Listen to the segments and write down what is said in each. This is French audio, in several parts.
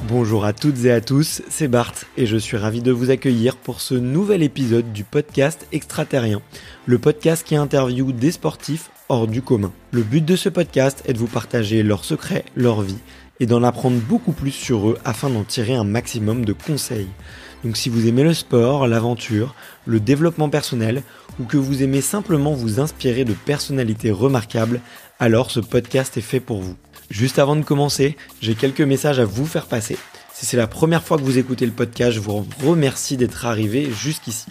Bonjour à toutes et à tous, c'est Bart et je suis ravi de vous accueillir pour ce nouvel épisode du podcast Extraterrien, le podcast qui interviewe des sportifs hors du commun. Le but de ce podcast est de vous partager leurs secrets, leur vie et d'en apprendre beaucoup plus sur eux afin d'en tirer un maximum de conseils. Donc si vous aimez le sport, l'aventure, le développement personnel ou que vous aimez simplement vous inspirer de personnalités remarquables, alors ce podcast est fait pour vous. Juste avant de commencer, j'ai quelques messages à vous faire passer. Si c'est la première fois que vous écoutez le podcast, je vous remercie d'être arrivé jusqu'ici.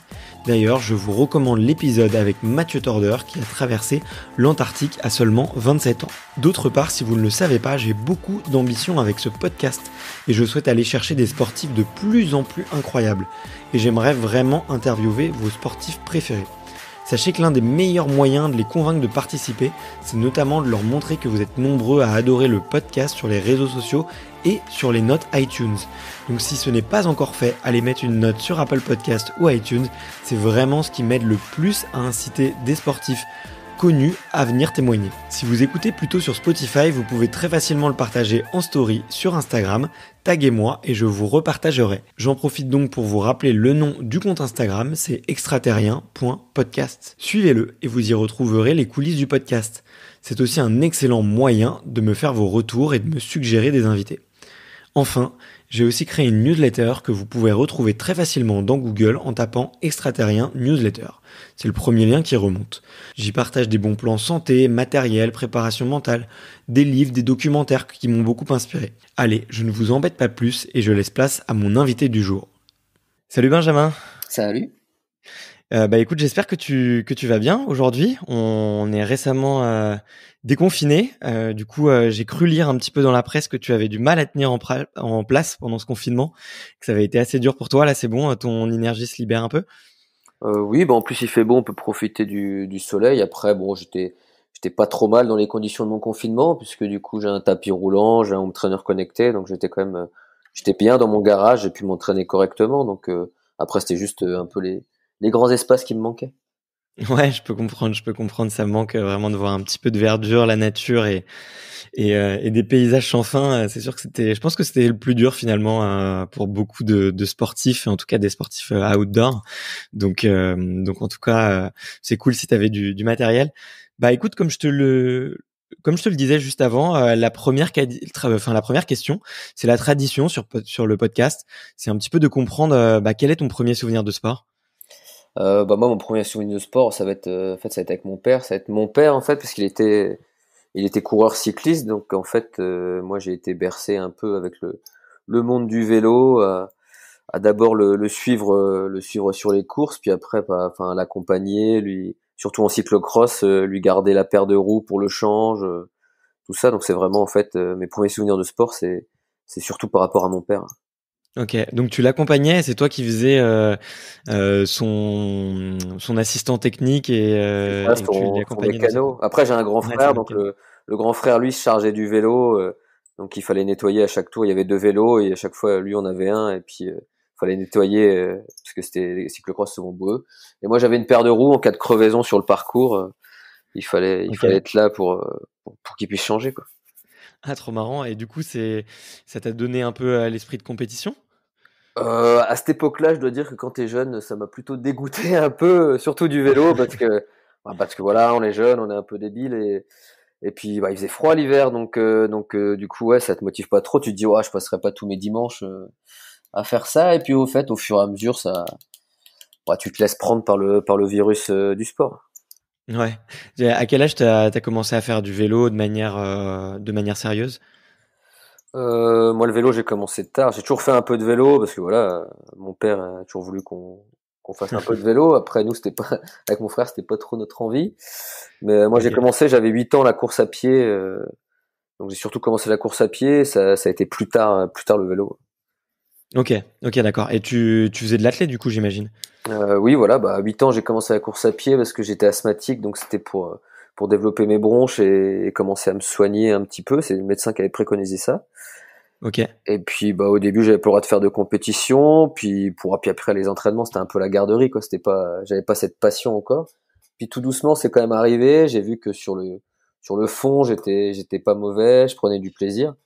D'ailleurs, je vous recommande l'épisode avec Mathieu Torder qui a traversé l'Antarctique à seulement 27 ans. D'autre part, si vous ne le savez pas, j'ai beaucoup d'ambition avec ce podcast et je souhaite aller chercher des sportifs de plus en plus incroyables. Et j'aimerais vraiment interviewer vos sportifs préférés. Sachez que l'un des meilleurs moyens de les convaincre de participer, c'est notamment de leur montrer que vous êtes nombreux à adorer le podcast sur les réseaux sociaux et sur les notes iTunes. Donc si ce n'est pas encore fait, allez mettre une note sur Apple Podcast ou iTunes, c'est vraiment ce qui m'aide le plus à inciter des sportifs connus à venir témoigner. Si vous écoutez plutôt sur Spotify, vous pouvez très facilement le partager en story sur Instagram, taguez-moi et je vous repartagerai. J'en profite donc pour vous rappeler le nom du compte Instagram, c'est extraterrien.podcast. Suivez-le et vous y retrouverez les coulisses du podcast. C'est aussi un excellent moyen de me faire vos retours et de me suggérer des invités. Enfin, j'ai aussi créé une newsletter que vous pouvez retrouver très facilement dans Google en tapant Extraterrien Newsletter. C'est le premier lien qui remonte. J'y partage des bons plans santé, matériel, préparation mentale, des livres, des documentaires qui m'ont beaucoup inspiré. Allez, je ne vous embête pas plus et je laisse place à mon invité du jour. Salut Benjamin. Salut. Écoute, j'espère que tu vas bien aujourd'hui. On est récemment déconfiné. J'ai cru lire un petit peu dans la presse que tu avais du mal à tenir en place pendant ce confinement, que ça avait été assez dur pour toi. Là, c'est bon, ton énergie se libère un peu. Oui, en plus il fait beau, on peut profiter du soleil. Après, j'étais pas trop mal dans les conditions de mon confinement, puisque du coup j'ai un tapis roulant, j'ai un home trainer connecté, donc j'étais bien dans mon garage, j'ai pu m'entraîner correctement. Donc après c'était juste un peu les grands espaces qui me manquaient. Ouais, je peux comprendre. Ça me manque vraiment de voir un petit peu de verdure, la nature et des paysages sans fin. C'est sûr que je pense que c'était le plus dur finalement pour beaucoup de sportifs, en tout cas des sportifs outdoor. Donc en tout cas, c'est cool si tu avais du matériel. Bah écoute, comme je te le disais juste avant, la première question, c'est la tradition sur le podcast. C'est un petit peu de comprendre quel est ton premier souvenir de sport. Moi mon premier souvenir de sport, ça va être ça va être avec mon père. Ça va être mon père en fait, parce qu'il était coureur cycliste, donc en fait moi j'ai été bercé un peu avec le monde du vélo, à d'abord le suivre sur les courses, puis après l'accompagner, lui surtout en cyclocross, lui garder la paire de roues pour le change, tout ça. Donc c'est vraiment en fait mes premiers souvenirs de sport, c'est surtout par rapport à mon père. Ok, donc tu l'accompagnais, c'est toi qui faisais son assistant technique C'est ça, et tu son l'accompagnais dans ses mécano. cours. Après, j'ai un grand Ouais, c'est frère, le donc mécano. le grand frère, lui, se chargeait du vélo, donc il fallait nettoyer à chaque tour. Il y avait deux vélos et à chaque fois, lui, on avait un, et puis fallait nettoyer parce que c'était les cyclocross souvent boueux. Et moi, j'avais une paire de roues en cas de crevaison sur le parcours. Il fallait Ok. être là pour qu'il puisse changer, quoi. Ah, trop marrant. Et du coup, ça t'a donné un peu l'esprit de compétition? À cette époque-là, je dois dire que quand t'es jeune, ça m'a plutôt dégoûté un peu, surtout du vélo, parce que voilà, on est jeune, on est un peu débile, et puis il faisait froid l'hiver, donc du coup ouais, ça te motive pas trop. Tu te dis ouais, je passerai pas tous mes dimanches à faire ça, et puis au fur et à mesure, tu te laisses prendre par le virus du sport. Ouais. Et à quel âge t'as commencé à faire du vélo de manière sérieuse? Moi, le vélo, j'ai commencé tard. J'ai toujours fait un peu de vélo parce que voilà, mon père a toujours voulu qu'on fasse un peu de vélo. Après, nous, c'était pas avec mon frère, c'était pas trop notre envie. Mais moi, j'ai Ok. commencé, j'avais 8 ans, la course à pied. Donc j'ai surtout commencé la course à pied. Ça a été plus tard le vélo. Ok, ok, d'accord. Et tu faisais de l'athlète du coup, j'imagine. Oui, voilà, à 8 ans, j'ai commencé la course à pied parce que j'étais asthmatique, donc c'était pour développer mes bronches et commencer à me soigner un petit peu. C'est le médecin qui avait préconisé ça. Ok. Et puis au début j'avais pas le droit de faire de compétition, puis après les entraînements c'était un peu la garderie, quoi. J'avais pas cette passion encore. Puis tout doucement c'est quand même arrivé. J'ai vu que sur le fond j'étais pas mauvais, je prenais du plaisir.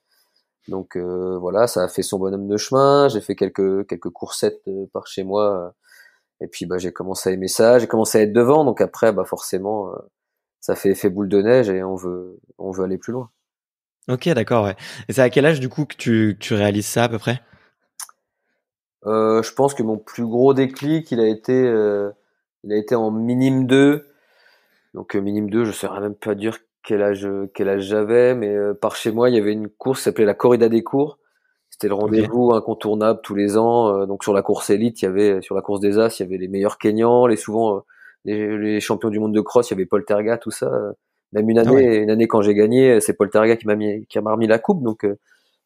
Donc voilà, ça a fait son bonhomme de chemin. J'ai fait quelques coursettes par chez moi. Et puis j'ai commencé à aimer ça. J'ai commencé à être devant. Donc après, forcément, ça fait effet boule de neige et on veut aller plus loin. Ok, d'accord, ouais. Et c'est à quel âge du coup que tu réalises ça à peu près? Je pense que mon plus gros déclic, il a été en minime 2. Donc minime 2, je saurais même pas dire quel âge j'avais, mais par chez moi, il y avait une course qui s'appelait la Corrida des cours. C'était le Ok. rendez-vous incontournable tous les ans. Donc sur la course élite, sur la course des As, il y avait les meilleurs Kenyans, les champions du monde de cross, il y avait Paul Tergat, tout ça. Même Ah ouais. une année quand j'ai gagné, c'est Paul Tergat qui m'a remis la coupe. Donc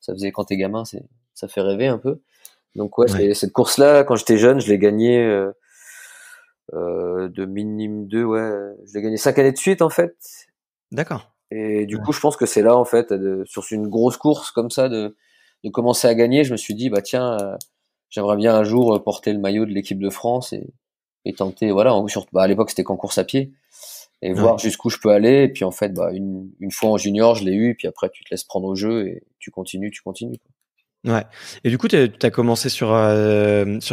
ça faisait, quand t'es gamin, ça fait rêver un peu. Donc ouais, Ouais. cette course-là, quand j'étais jeune, je l'ai gagnée de minime 2, ouais. Je l'ai gagné 5 années de suite en fait. D'accord. Et du Ouais. coup, je pense que c'est là en fait, sur une grosse course comme ça, de commencer à gagner. Je me suis dit, tiens, j'aimerais bien un jour porter le maillot de l'équipe de France et tenter, voilà. À l'époque, c'était qu'en course à pied et Ouais. voir jusqu'où je peux aller. Et puis en fait, une fois en junior, je l'ai eu. Et puis après, tu te laisses prendre au jeu et tu continues, quoi. Ouais. Et du coup, t'as commencé sur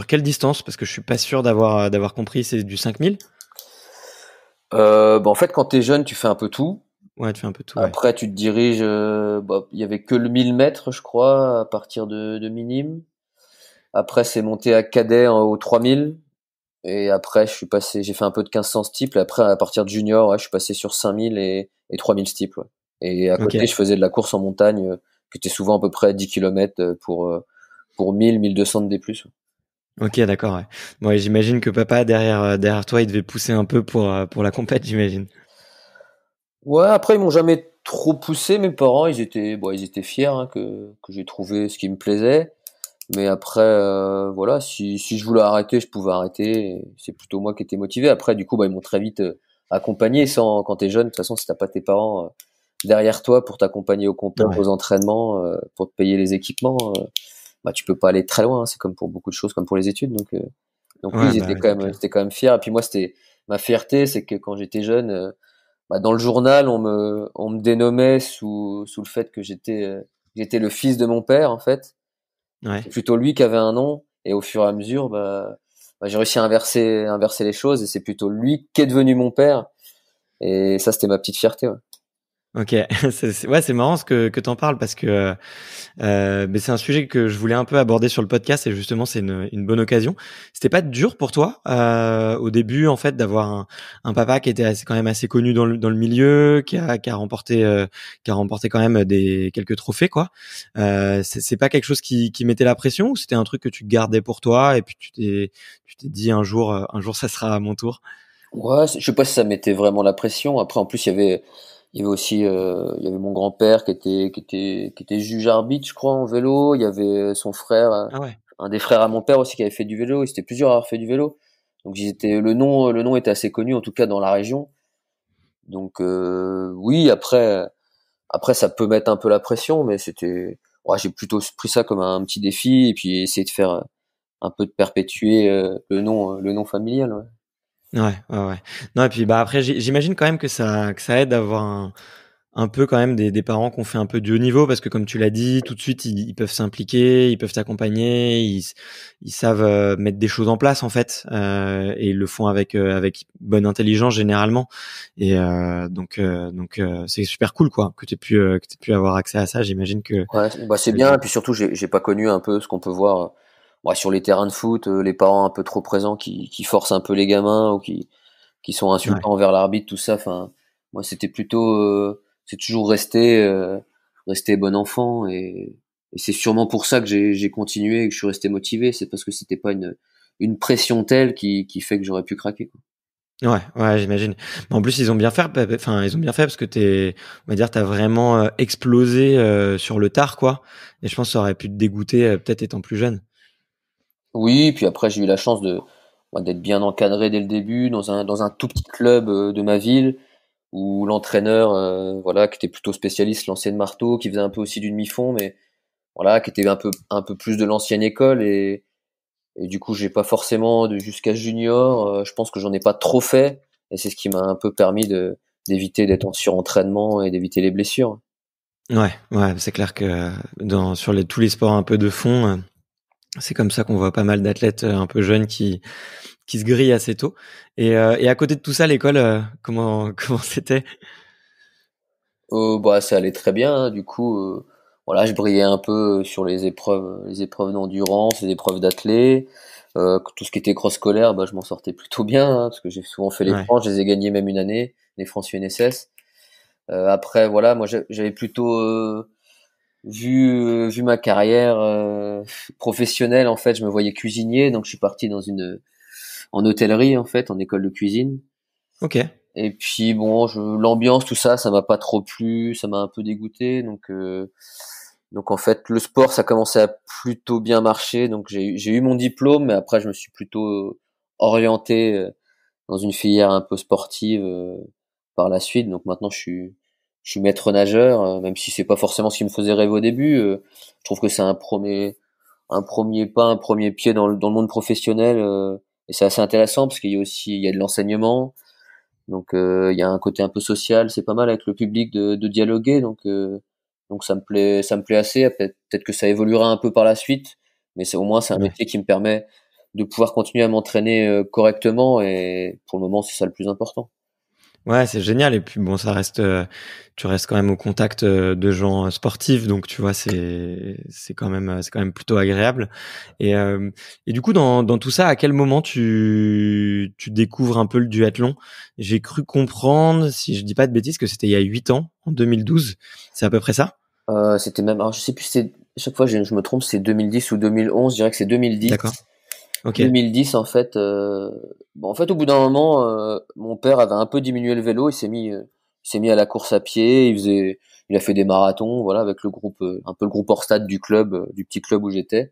quelle distance? Parce que je suis pas sûr d'avoir compris. C'est du 5000? En fait, quand t'es jeune, tu fais un peu tout. Ouais, tu fais un peu tout, ouais. Après, tu te diriges. Il y avait que le 1000 mètres, je crois, à partir de minime. Après, c'est monté à cadet au 3000. Et après, j'ai fait un peu de 1500 steeple. Après, à partir de junior, ouais, je suis passé sur 5000 et 3000 steeple. Ouais. Et à Ok. côté, je faisais de la course en montagne, qui était souvent à peu près à 10 km pour 1000, 1200 de D+. Ouais. Ok, d'accord, ouais. Bon, et j'imagine que papa derrière toi, il devait pousser un peu pour la compète, j'imagine. Ouais, après, ils m'ont jamais trop poussé, mes parents. Ils étaient fiers, hein, que j'ai trouvé ce qui me plaisait. Mais après, voilà, si je voulais arrêter, je pouvais arrêter. Et c'est plutôt moi qui étais motivé. Après, du coup, ils m'ont très vite accompagné. Quand t'es jeune, de toute façon, si t'as pas tes parents derrière toi pour t'accompagner aux compètes, Ouais. aux entraînements, pour te payer les équipements, tu peux pas aller très loin. Hein. C'est comme pour beaucoup de choses, comme pour les études. Donc oui, Ouais, bah ouais, c'est clair. j'étais quand même fier. Et puis moi, c'était ma fierté, c'est que quand j'étais jeune, dans le journal, on me dénommait sous le fait que j'étais le fils de mon père, en fait. Ouais. C'est plutôt lui qui avait un nom, et au fur et à mesure, j'ai réussi à inverser les choses, et c'est plutôt lui qui est devenu mon père. Et ça, c'était ma petite fierté. Ouais. Ok. Ouais, c'est marrant que t'en parles parce que mais c'est un sujet que je voulais un peu aborder sur le podcast et justement c'est une bonne occasion. C'était pas dur pour toi au début en fait d'avoir un papa qui était quand même assez connu dans le milieu, qui a remporté quand même quelques trophées quoi. C'est pas quelque chose qui mettait la pression ou c'était un truc que tu gardais pour toi et puis tu t'es dit un jour ça sera à mon tour. Ouais, je sais pas si ça mettait vraiment la pression. Après, en plus, il y avait aussi, il y avait mon grand-père qui était juge arbitre, je crois, en vélo. Il y avait son frère, Ah ouais. un des frères à mon père aussi qui avait fait du vélo. Ils étaient plusieurs à avoir fait du vélo. Donc le nom était assez connu, en tout cas dans la région. Donc oui, après ça peut mettre un peu la pression, mais ouais, j'ai plutôt pris ça comme un petit défi et puis essayer de faire un peu de perpétuer le nom familial. Ouais. Ouais, ouais, ouais. Non, et puis bah après, j'imagine quand même que ça aide d'avoir un peu quand même des parents qui ont fait un peu du haut niveau parce que comme tu l'as dit, tout de suite ils peuvent s'impliquer, ils peuvent t'accompagner, ils savent mettre des choses en place en fait et ils le font avec bonne intelligence généralement et c'est super cool quoi que t'aies pu avoir accès à ça. J'imagine Ouais, c'est que bien. Et puis surtout, j'ai pas connu un peu ce qu'on peut voir sur les terrains de foot, les parents un peu trop présents qui forcent un peu les gamins ou qui sont ouais. insultants envers l'arbitre, tout ça. Enfin, moi, c'était plutôt, c'est toujours rester bon enfant et c'est sûrement pour ça que j'ai continué et que je suis resté motivé. C'est parce que c'était pas une pression telle qui fait que j'aurais pu craquer, quoi. Ouais, ouais, j'imagine. Mais en plus, ils ont bien fait, enfin, ils ont bien fait parce que on va dire, t'as vraiment explosé sur le tard, quoi. Et je pense que ça aurait pu te dégoûter peut-être étant plus jeune. Oui, puis après j'ai eu la chance d'être bien encadré dès le début dans un tout petit club de ma ville où l'entraîneur voilà qui était plutôt spécialiste lancer de marteau, qui faisait un peu aussi du demi-fond, mais voilà qui était un peu plus de l'ancienne école et du coup j'ai pas forcément jusqu'à junior, je pense que j'en ai pas trop fait et c'est ce qui m'a un peu permis d'éviter d'être en surentraînement et d'éviter les blessures. Ouais, c'est clair que sur tous les sports un peu de fond, c'est comme ça qu'on voit pas mal d'athlètes un peu jeunes qui se grillent assez tôt. Et à côté de tout ça, l'école, comment c'était? Bah, ça allait très bien, hein. Du coup, voilà, je brillais un peu sur les épreuves d'endurance, les épreuves d'athlé. Tout ce qui était cross scolaire, bah, je m'en sortais plutôt bien, hein, parce que j'ai souvent fait les Ouais, francs, je les ai gagnés même une année, les francs UNSS. Après, voilà, moi j'avais plutôt vu ma carrière professionnelle. En fait, je me voyais cuisinier, donc je suis parti en hôtellerie en fait, en école de cuisine. ok, Et puis bon, l'ambiance, tout ça, ça m'a pas trop plu, ça m'a un peu dégoûté. Donc en fait, le sport, ça commençait à plutôt bien marcher. Donc j'ai eu mon diplôme, mais après je me suis plutôt orienté dans une filière un peu sportive par la suite. Donc maintenant je suis maître nageur, même si c'est pas forcément ce qui me faisait rêver au début. Je trouve que c'est un premier pas, un premier pied dans le monde professionnel. Et c'est assez intéressant parce qu'il y a de l'enseignement. Donc il y a un côté un peu social, c'est pas mal avec le public de dialoguer, donc ça me plaît assez. Peut-être que ça évoluera un peu par la suite, mais au moins c'est un ouais. métier qui me permet de pouvoir continuer à m'entraîner correctement, et pour le moment c'est ça le plus important. Ouais, c'est génial. Et puis bon, tu restes quand même au contact de gens sportifs, donc tu vois, c'est quand même plutôt agréable. Et du coup, dans tout ça, à quel moment tu découvres un peu le duathlon? J'ai cru comprendre, si je dis pas de bêtises, que c'était il y a 8 ans, en 2012. C'est à peu près ça? C'était même, alors je sais plus, chaque fois je me trompe, c'est 2010 ou 2011, je dirais que c'est 2010. D'accord. Ok. 2010 en fait. Bon, en fait, au bout d'un moment, mon père avait un peu diminué le vélo, il s'est mis à la course à pied, il a fait des marathons, voilà, avec le groupe, un peu le groupe hors stade du club, du petit club où j'étais.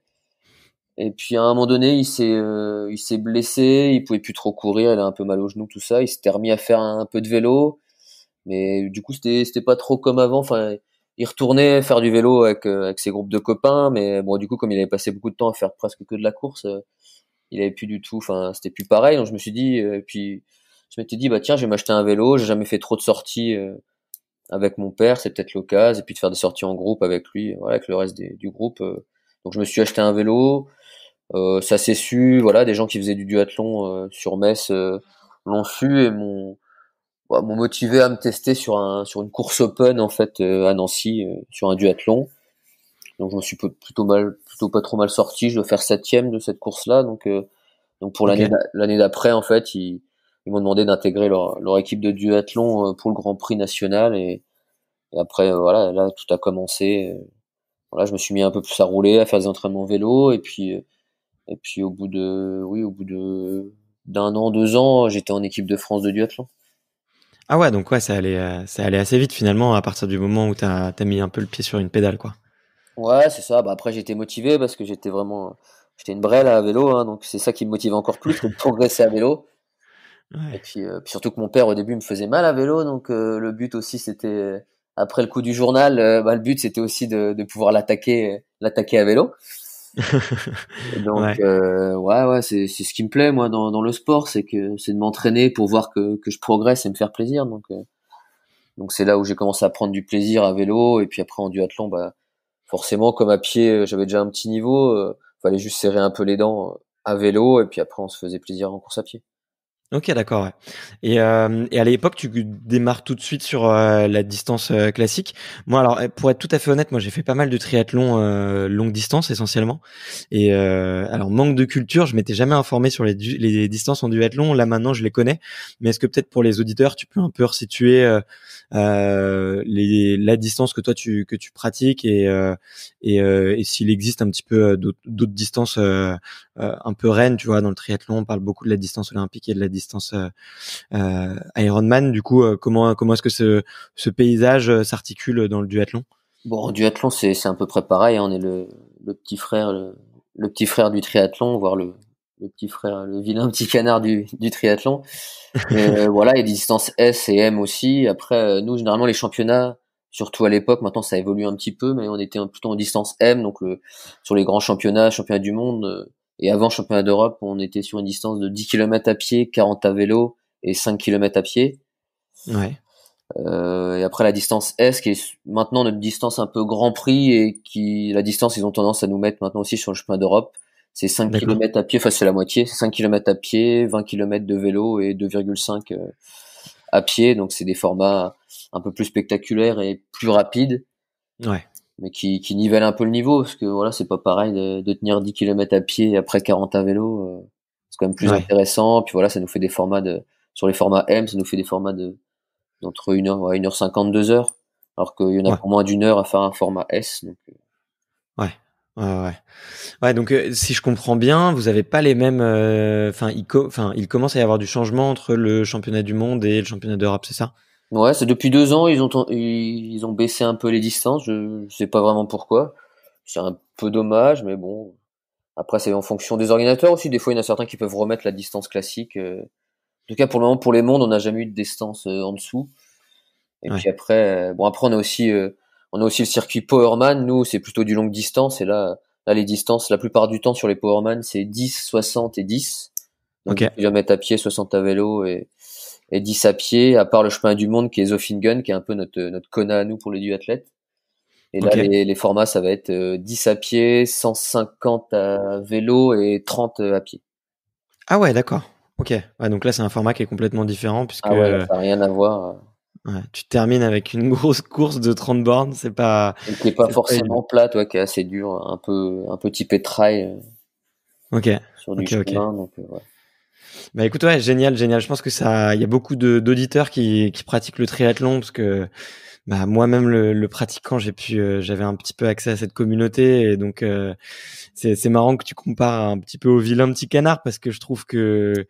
Et puis à un moment donné, il s'est blessé, il pouvait plus trop courir, il a un peu mal au genou, tout ça. Il s'était remis à faire un peu de vélo, mais du coup c'était pas trop comme avant. Enfin, il retournait faire du vélo avec ses groupes de copains, mais bon, du coup, comme il avait passé beaucoup de temps à faire presque que de la course, il avait plus du tout, enfin c'était plus pareil. Donc je me suis dit, et puis je m'étais dit, bah tiens, je vais m'acheter un vélo. J'ai jamais fait trop de sorties avec mon père, c'est peut-être l'occasion, et puis de faire des sorties en groupe avec lui, voilà, avec le reste du groupe. Donc je me suis acheté un vélo. Ça s'est su, voilà, des gens qui faisaient du duathlon sur Metz l'ont su et m'ont motivé à me tester sur une course open en fait à Nancy, sur un duathlon. Donc je me suis plutôt pas trop mal sorti. Je dois faire septième de cette course-là. Donc pour Ok. l'année d'après, en fait, ils m'ont demandé d'intégrer leur équipe de duathlon pour le Grand Prix national, et après voilà, là tout a commencé. Voilà, je me suis mis un peu plus à rouler, à faire des entraînements vélo, et puis au bout de d'un an, 2 ans, j'étais en équipe de France de duathlon. Ah ouais, donc ouais, ça allait assez vite finalement à partir du moment où t'as mis un peu le pied sur une pédale, quoi. Ouais, c'est ça. Bah après j'étais motivé parce que j'étais une brêle à vélo, hein, donc c'est ça qui me motivait encore plus, c'est de progresser à vélo. Et Ouais. puis surtout que mon père au début me faisait mal à vélo, donc le but aussi c'était, après le coup du journal, bah, le but c'était aussi de pouvoir l'attaquer à vélo. Et donc Ouais. ouais, c'est ce qui me plaît moi dans le sport, c'est de m'entraîner pour voir que je progresse et me faire plaisir. Donc c'est là où j'ai commencé à prendre du plaisir à vélo, et puis après en duathlon, bah forcément comme à pied j'avais déjà un petit niveau, fallait juste serrer un peu les dents à vélo, et puis après on se faisait plaisir en course à pied. Ok, d'accord, ouais. Et à l'époque, tu démarres tout de suite sur la distance classique. Moi, alors, pour être tout à fait honnête, moi, j'ai fait pas mal de triathlon longue distance essentiellement. Et alors, manque de culture, je m'étais jamais informé sur les distances en duathlon. Là, maintenant, je les connais. Mais est-ce que peut-être pour les auditeurs, tu peux un peu resituer la distance que tu pratiques et s'il existe un petit peu d'autres distances un peu reine, tu vois, dans le triathlon, on parle beaucoup de la distance olympique et de la distance Ironman. Du coup, comment est-ce que ce paysage s'articule dans le duathlon? Bon, en duathlon, c'est à peu près pareil, hein. On est le petit frère, le petit frère du triathlon, voire le petit frère, le vilain petit canard du triathlon. Voilà, il y a des distances S et M aussi. Après, nous, généralement, les championnats, surtout à l'époque, maintenant ça évolue un petit peu, mais on était plutôt en distance M, donc sur les grands championnats du monde, et avant championnat d'Europe, on était sur une distance de 10 km à pied, 40 à vélo et 5 km à pied. Ouais. Et après la distance S qui est maintenant notre distance un peu Grand Prix et la distance ils ont tendance à nous mettre maintenant aussi sur le chemin d'Europe. C'est 5 D'accord. km à pied, enfin c'est la moitié, c'est 5 km à pied, 20 km de vélo et 2,5 à pied. Donc c'est des formats un peu plus spectaculaires et plus rapides, Ouais. mais qui nivellent un peu le niveau parce que voilà, c'est pas pareil de tenir 10 km à pied et après 40 à vélo. C'est quand même plus Ouais. intéressant. Puis voilà, ça nous fait des formats sur les formats M, ça nous fait des formats d'entre 1 heure, ouais, 1h50, 2 heures. Alors qu'il y en a Ouais. pour moins d'1 heure à faire un format S. Donc, Ouais. Ouais. Ouais. Ouais, donc si je comprends bien, vous avez pas les mêmes. Enfin, il commence à y avoir du changement entre le championnat du monde et le championnat d'Europe, c'est ça? ouais, c'est depuis 2 ans, ils ont baissé un peu les distances. Je sais pas vraiment pourquoi. C'est un peu dommage, mais bon. Après, c'est en fonction des organisateurs aussi. Des fois, il y en a certains qui peuvent remettre la distance classique. En tout cas, pour le moment, pour les mondes, on n'a jamais eu de distance en dessous. Et Ouais. puis après, bon, après, on a aussi le circuit Powerman. Nous, c'est plutôt du longue distance. Et là, les distances, la plupart du temps sur les Powerman, c'est 10, 60 et 10. Donc Ok. 10 km à pied, 60 à vélo et 10 à pied, à part le chemin du monde qui est Zofingen, qui est un peu notre Kona à nous pour les duathlètes. Et là, Ok. les formats, ça va être 10 à pied, 150 à vélo et 30 à pied. Ah ouais, d'accord. Ok. Ouais, donc là, c'est un format qui est complètement différent puisque Ah ouais, là, ça n'a rien à voir. ouais, tu termines avec une grosse course de 30 bornes. Et qui est pas C'est pas évident. forcément plate, ouais, qui est assez dur, un peu typé trail Ok. sur du Ok. Ok. chemin. Donc, ouais. Bah écoute, ouais, génial, génial. Je pense que il y a beaucoup d'auditeurs qui pratiquent le triathlon parce que bah moi-même le pratiquant, j'avais un petit peu accès à cette communauté et donc c'est marrant que tu compares un petit peu au vilain petit canard parce que je trouve que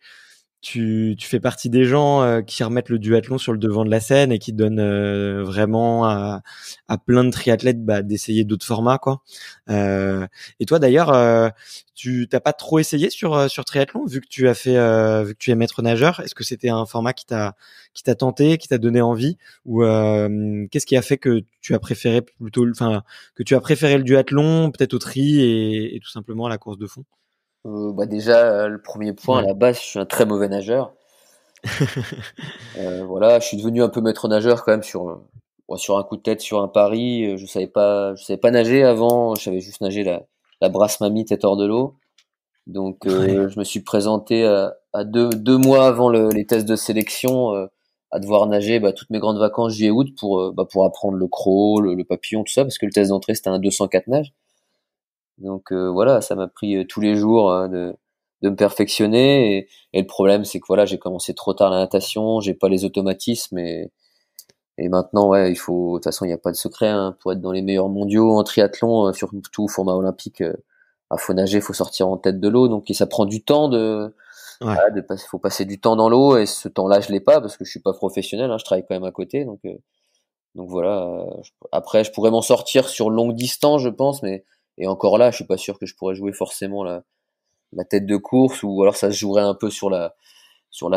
tu fais partie des gens qui remettent le duathlon sur le devant de la scène et qui donnent vraiment à plein de triathlètes d'essayer d'autres formats quoi. Et toi d'ailleurs, tu t'as pas trop essayé sur triathlon vu que tu es maître nageur. Est-ce que c'était un format qui t'a tenté, qui t'a donné envie ou qu'est-ce qui a fait que tu as préféré que tu as préféré le duathlon peut-être au tri et tout simplement à la course de fond? Bah déjà, le premier point, à Ouais. la base, je suis un très mauvais nageur. Voilà, je suis devenu un peu maître nageur quand même ouais, sur un coup de tête, sur un pari. Je savais pas nager avant. Je savais juste nager la brasse mamie tête hors de l'eau. Donc, Ouais. je me suis présenté à 2 mois avant les tests de sélection à devoir nager toutes mes grandes vacances juillet août pour apprendre le crawl, le papillon, tout ça, parce que le test d'entrée c'était un 204 nage. Donc voilà, ça m'a pris tous les jours de me perfectionner et le problème c'est que voilà, j'ai commencé trop tard la natation, j'ai pas les automatismes et maintenant ouais, de toute façon il n'y a pas de secret hein, pour être dans les meilleurs mondiaux en triathlon, surtout format olympique, faut nager, faut sortir en tête de l'eau, donc et ça prend du temps Ouais. voilà, faut passer du temps dans l'eau et ce temps-là je l'ai pas parce que je suis pas professionnel, hein, je travaille quand même à côté, donc voilà. Après, je pourrais m'en sortir sur longue distance, je pense, mais et encore là, je suis pas sûr que je pourrais jouer forcément la tête de course, ou alors ça se jouerait un peu sur la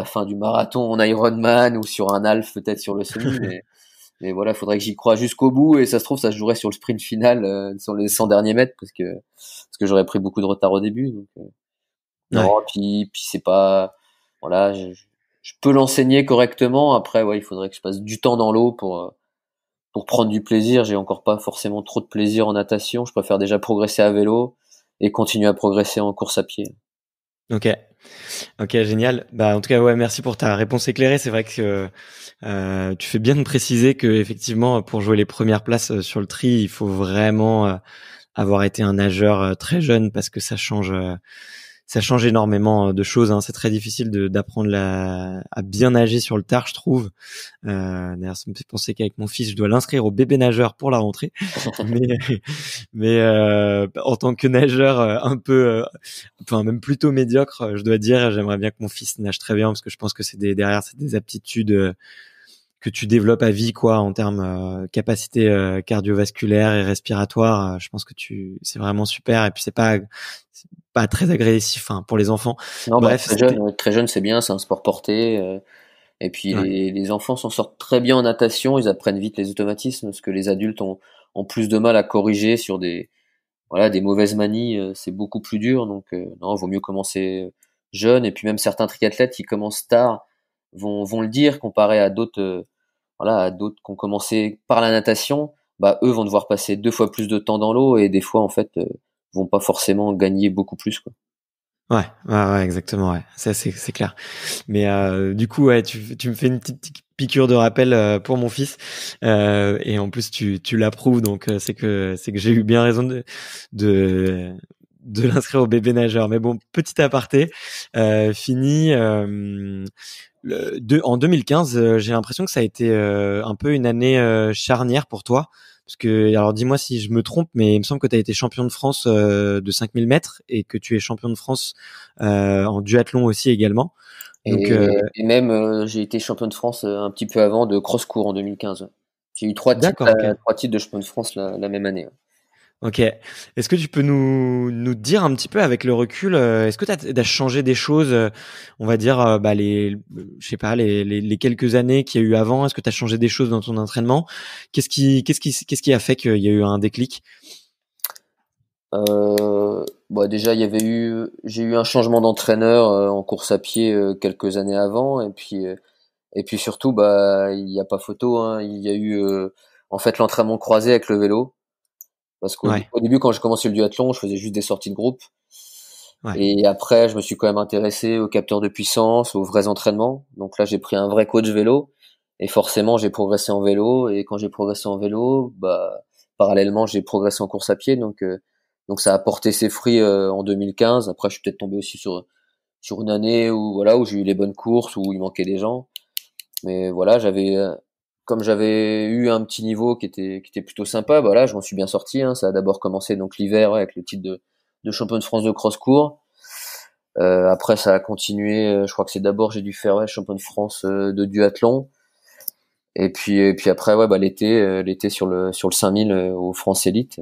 fin du marathon en Ironman ou sur un half peut-être sur le semi, mais voilà, faudrait que j'y croie jusqu'au bout et ça se trouve ça se jouerait sur le sprint final sur les 100 derniers mètres parce que j'aurais pris beaucoup de retard au début. Donc Ouais. non, puis c'est pas voilà, je peux l'enseigner correctement. Après, ouais, il faudrait que je passe du temps dans l'eau pour prendre du plaisir. J'ai encore pas forcément trop de plaisir en natation. Je préfère déjà progresser à vélo et continuer à progresser en course à pied. Ok. Ok, génial. Bah, en tout cas, ouais, merci pour ta réponse éclairée. C'est vrai que tu fais bien de préciser que effectivement, pour jouer les premières places sur le tri, il faut vraiment avoir été un nageur très jeune parce que ça change énormément de choses. Hein. C'est très difficile d'apprendre à bien nager sur le tard, je trouve. D'ailleurs, ça me fait penser qu'avec mon fils, je dois l'inscrire au bébé nageur pour la rentrée. Mais, en tant que nageur un peu, enfin même plutôt médiocre, je dois dire, j'aimerais bien que mon fils nage très bien parce que je pense que derrière, c'est des aptitudes que tu développes à vie, quoi, en termes capacité cardiovasculaire et respiratoire. Je pense que c'est vraiment super. Et puis c'est pas très agressif, hein, pour les enfants. Non, Bref, très jeune, c'est bien, c'est un sport porté. Et puis ouais, les enfants s'en sortent très bien en natation, ils apprennent vite les automatismes, parce que les adultes ont plus de mal à corriger sur des mauvaises manies, c'est beaucoup plus dur. Donc non, vaut mieux commencer jeune. Et puis même certains triathlètes qui commencent tard vont le dire comparé à d'autres voilà, à d'autres qui ont commencé par la natation, bah eux vont devoir passer 2 fois plus de temps dans l'eau et des fois en fait vont pas forcément gagner beaucoup plus, quoi. Ouais, exactement, ouais. Ça, c'est clair. Mais du coup, ouais, tu me fais une petite piqûre de rappel pour mon fils, et en plus tu l'approuves, donc c'est que j'ai eu bien raison de de l'inscrire au bébé nageur. Mais bon, petit aparté, fini. En 2015, j'ai l'impression que ça a été un peu une année charnière pour toi. Parce que, alors dis-moi si je me trompe, mais il me semble que tu as été champion de France de 5000 mètres et que tu es champion de France en duathlon aussi également. Donc, Et même j'ai été champion de France un petit peu avant de cross-court en 2015. Ouais. J'ai eu trois titres, d'accord, ok. 3 titres de champion de France la même année. Ouais. Ok. Est-ce que tu peux nous dire un petit peu avec le recul, est-ce que tu as changé des choses, on va dire, bah je sais pas, les quelques années qu'il y a eu avant, est-ce que tu as changé des choses dans ton entraînement? Qu'est-ce qui a fait qu'il y a eu un déclic? Bah déjà, j'ai eu un changement d'entraîneur en course à pied quelques années avant, et puis surtout, bah il y a pas photo, hein, il y a eu en fait l'entraînement croisé avec le vélo, parce Ouais, au début quand j'ai commencé le duathlon, je faisais juste des sorties de groupe, ouais, et après je me suis quand même intéressé aux capteurs de puissance, aux vrais entraînements. Donc là, j'ai pris un vrai coach vélo, et forcément j'ai progressé en vélo, et quand j'ai progressé en vélo, bah parallèlement j'ai progressé en course à pied, donc ça a porté ses fruits en 2015. Après, je suis peut-être tombé aussi sur une année où voilà où j'ai eu les bonnes courses, où il manquait des gens. Mais voilà, comme j'avais eu un petit niveau qui était plutôt sympa, voilà, je m'en suis bien sorti. Hein. Ça a d'abord commencé donc l'hiver, ouais, avec le titre de champion de France de cross-court. Après, ça a continué. Je crois que c'est d'abord j'ai dû faire ouais, champion de France de duathlon. Et puis après, ouais, bah l'été sur le 5000 au France Elite.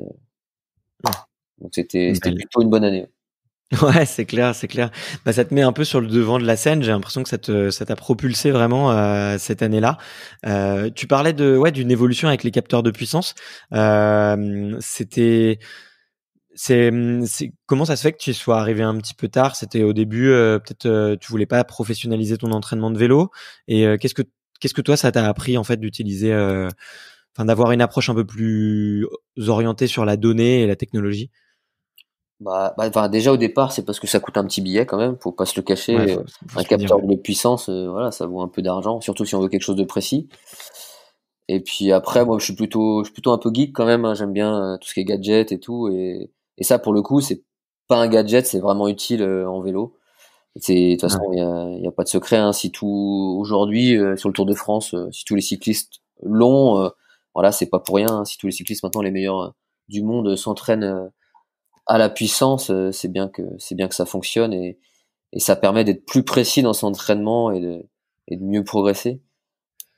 Donc c'était belle. plutôt une bonne année. Ouais, c'est clair, c'est clair. Bah, ça te met un peu sur le devant de la scène. J'ai l'impression que ça t'a propulsé vraiment cette année-là. Tu parlais ouais, d'une évolution avec les capteurs de puissance. C'était, comment ça se fait que tu sois arrivé un petit peu tard? C'était au début, peut-être, tu voulais pas professionnaliser ton entraînement de vélo. Et qu'est-ce que toi, ça t'a appris en fait d'utiliser, enfin, d'avoir une approche un peu plus orientée sur la donnée et la technologie? Enfin, déjà au départ, c'est parce que ça coûte un petit billet quand même, faut pas se le Ouais, cacher. faut Un se le dire. capteur Ouais. de puissance, voilà, ça vaut un peu d'argent, surtout si on veut quelque chose de précis. Et puis après, moi, je suis plutôt un peu geek quand même. Hein, j'aime bien tout ce qui est gadget et tout, et ça, pour le coup, c'est pas un gadget, c'est vraiment utile en vélo. De toute façon, il y a pas de secret. Hein, si tout aujourd'hui sur le Tour de France, si tous les cyclistes l'ont, voilà, c'est pas pour rien. Hein, si tous les cyclistes maintenant les meilleurs du monde s'entraînent à la puissance, c'est bien que ça fonctionne, et ça permet d'être plus précis dans son entraînement et de mieux progresser.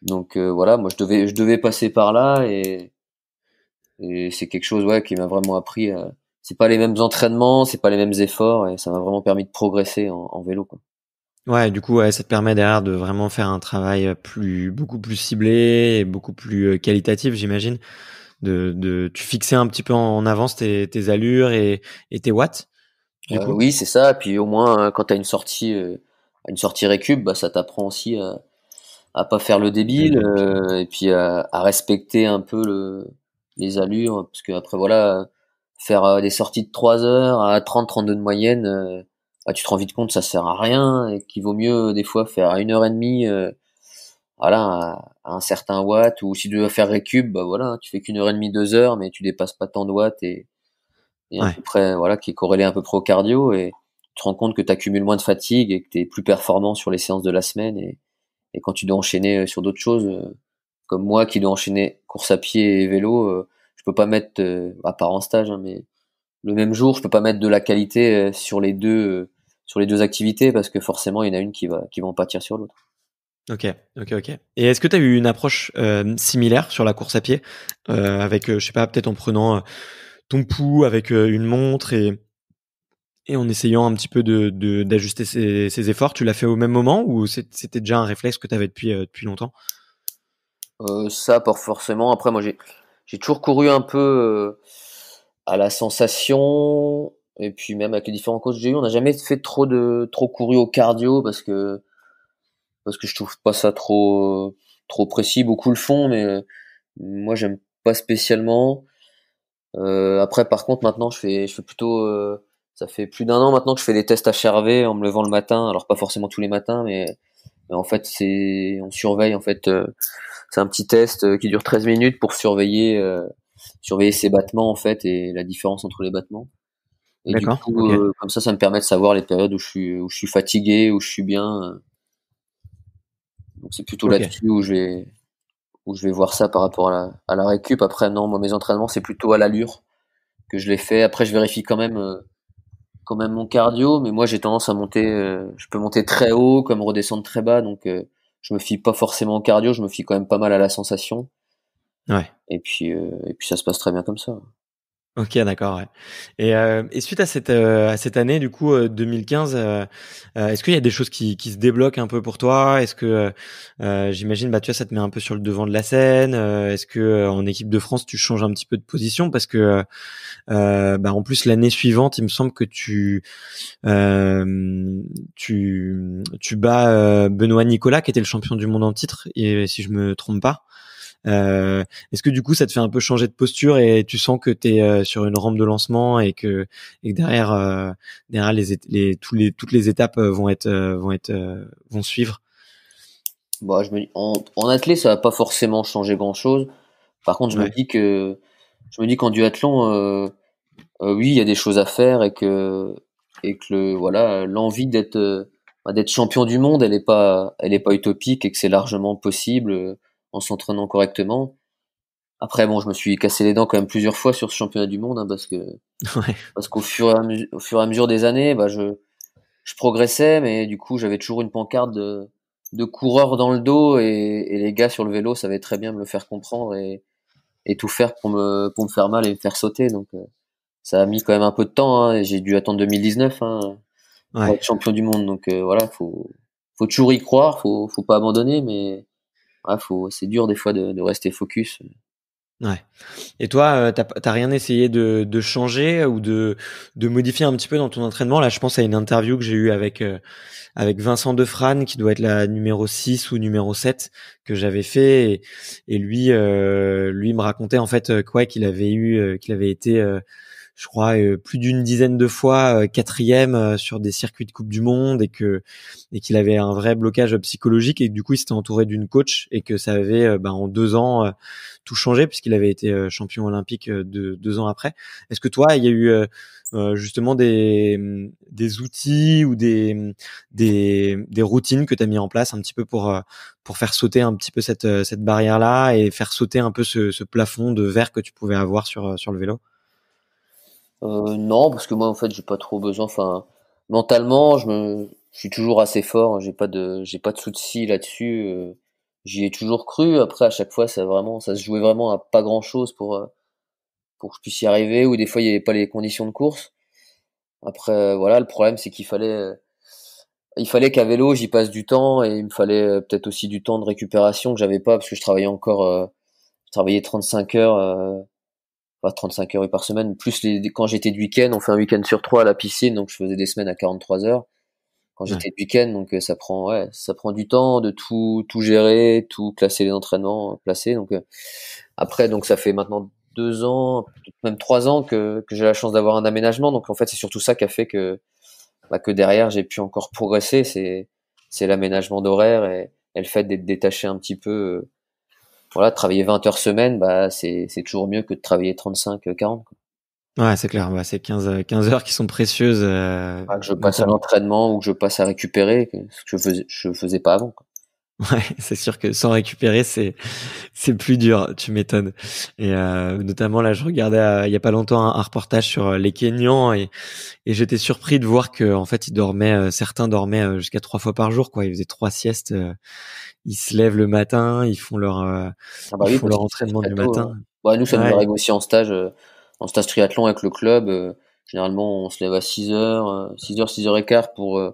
Donc voilà, moi je devais passer par là, et c'est quelque chose ouais qui m'a vraiment appris. C'est pas les mêmes entraînements, c'est pas les mêmes efforts, et ça m'a vraiment permis de progresser en vélo, quoi. Ouais, du coup, ouais, ça te permet derrière de vraiment faire un travail beaucoup plus ciblé et beaucoup plus qualitatif, j'imagine. Tu fixais un petit peu en avance tes allures et tes watts, du coup. Oui, c'est ça. Puis au moins quand t'as une sortie récup, bah ça t'apprend aussi à pas faire le débile, De pied. et puis à respecter un peu les allures, parce que après voilà, faire des sorties de 3 heures à 30-32 de moyenne, bah, tu te rends vite compte que ça sert à rien, et qu'il vaut mieux des fois faire à 1h30, voilà, à un certain watt, ou si tu dois faire récup, bah voilà, tu fais qu'1h30, 2 heures, mais tu dépasses pas tant de watts, et à Ouais. peu près voilà, qui est corrélé à peu près au cardio, et tu te rends compte que tu accumules moins de fatigue et que tu es plus performant sur les séances de la semaine, et quand tu dois enchaîner sur d'autres choses, comme moi qui dois enchaîner course à pied et vélo, je peux pas mettre, à part en stage, hein, mais le même jour, je peux pas mettre de la qualité sur les deux activités, parce que forcément, il y en a une qui va en pâtir sur l'autre. Ok, ok. Et est-ce que tu as eu une approche similaire sur la course à pied, avec, je sais pas, peut-être en prenant ton pouls avec une montre et en essayant un petit peu d'ajuster ses efforts? Tu l'as fait au même moment ou c'était déjà un réflexe que tu avais depuis longtemps? Ça, pas forcément. Après, moi, j'ai toujours couru un peu à la sensation, et puis même avec les différents coachs que j'ai eu, on n'a jamais fait trop couru au cardio, parce que je trouve pas ça trop. trop précis. Beaucoup le font, mais moi j'aime pas spécialement. Après, par contre, maintenant, je fais plutôt. Ça fait plus d'un an maintenant que je fais des tests HRV en me levant le matin. Alors pas forcément tous les matins, mais en fait, on surveille. En fait, c'est un petit test qui dure 13 minutes pour surveiller ses battements en fait et la différence entre les battements. Et du D'accord, coup, ok. comme ça me permet de savoir les périodes où je suis fatigué, où je suis bien. Donc c'est plutôt Ok. là-dessus où je vais voir ça par rapport à la récup. Après, non, moi mes entraînements c'est plutôt à l'allure que je les fais. Après, je vérifie quand même mon cardio, mais moi j'ai tendance à monter, je peux monter très haut comme redescendre très bas, donc je me fie pas forcément au cardio, je me fie quand même pas mal à la sensation. Ouais. Et puis ça se passe très bien comme ça. Ok, d'accord. Ouais. Et suite à cette année, du coup, 2015, est-ce qu'il y a des choses qui se débloquent un peu pour toi? Est-ce que, j'imagine, bah, tu vois, ça te met un peu sur le devant de la scène? Est-ce que, en équipe de France, tu changes un petit peu de position? Parce que, bah, en plus, l'année suivante, il me semble que tu bats Benoît Nicolas, qui était le champion du monde en titre, et si je me trompe pas. Est-ce que du coup ça te fait un peu changer de posture et tu sens que tu es sur une rampe de lancement et que derrière derrière toutes les étapes vont suivre? Bah, en athlée, ça va pas forcément changer grand-chose. Par contre, Ouais. je me dis qu'en duathlon, oui, il y a des choses à faire et que voilà, l'envie d'être champion du monde, elle est pas utopique et que c'est largement possible en s'entraînant correctement. Après, bon, je me suis cassé les dents quand même plusieurs fois sur ce championnat du monde, hein, Ouais. parce au fur et à mesure des années, bah, je progressais, mais du coup, j'avais toujours une pancarte de coureur dans le dos et les gars sur le vélo savaient très bien me le faire comprendre et tout faire pour me faire mal et me faire sauter. Donc, ça a mis quand même un peu de temps, hein, et j'ai dû attendre 2019, hein, pour Ouais. être champion du monde. Donc, voilà, faut toujours y croire, faut pas abandonner, mais ouais, c'est dur des fois de rester focus. Ouais. Et toi, t'as rien essayé de changer ou de modifier un petit peu dans ton entraînement? Là, je pense à une interview que j'ai eue avec Vincent Defrane, qui doit être la numéro 6 ou numéro 7 que j'avais fait. Et lui, lui me racontait en fait quoi qu'il avait été, je crois, plus d'une dizaine de fois quatrième sur des circuits de Coupe du Monde et qu'il avait un vrai blocage psychologique et que du coup il s'était entouré d'une coach et que ça avait en 2 ans tout changé puisqu'il avait été champion olympique 2 ans après. Est-ce que toi, il y a eu justement des outils ou des routines que tu as mis en place un petit peu pour faire sauter un petit peu cette barrière-là et faire sauter un peu ce plafond de verre que tu pouvais avoir sur le vélo? Non, parce que moi, en fait, j'ai pas trop besoin. Enfin, mentalement, je suis toujours assez fort. J'ai pas de soucis là-dessus. J'y ai toujours cru. Après, à chaque fois, ça se jouait vraiment à pas grand-chose pour que je puisse y arriver. Ou des fois, il y avait pas les conditions de course. Après, voilà, le problème, c'est il fallait qu'à vélo, j'y passe du temps et il me fallait peut-être aussi du temps de récupération que j'avais pas parce que je travaillais 35 heures. Pas 35 heures par semaine, plus quand j'étais de week-end, on fait un week-end sur 3 à la piscine, donc je faisais des semaines à 43 heures quand Ouais. j'étais de week-end, donc ça prend du temps de tout gérer, tout classer les entraînements, placer. Donc après, donc ça fait maintenant 2 ans, peut-être même 3 ans que j'ai la chance d'avoir un aménagement. Donc en fait, c'est surtout ça qui a fait que derrière j'ai pu encore progresser, c'est l'aménagement d'horaire et le fait d'être détaché un petit peu. Voilà, travailler 20 heures semaine, bah c'est toujours mieux que de travailler 35, 40. Ouais, c'est clair. Ouais, c'est 15 heures qui sont précieuses, Ah, que je passe à notamment. l'entraînement ou que je passe à récupérer, ce que je faisais pas avant, quoi. Ouais, c'est sûr que sans récupérer, c'est plus dur, tu m'étonnes. Et notamment là, je regardais il y a pas longtemps un reportage sur les Kenyans et j'étais surpris de voir que en fait ils dormaient, certains dormaient jusqu'à 3 fois par jour, quoi. Ils faisaient 3 siestes. Ils se lèvent le matin, Ah bah ils oui, font parce leur qu'ils se lèvent entraînement très du tôt, matin. hein. Bah, nous, ça nous Ouais, arrive aussi en stage triathlon avec le club. Généralement, on se lève à 6 heures, 6 heures, 6 heures et quart pour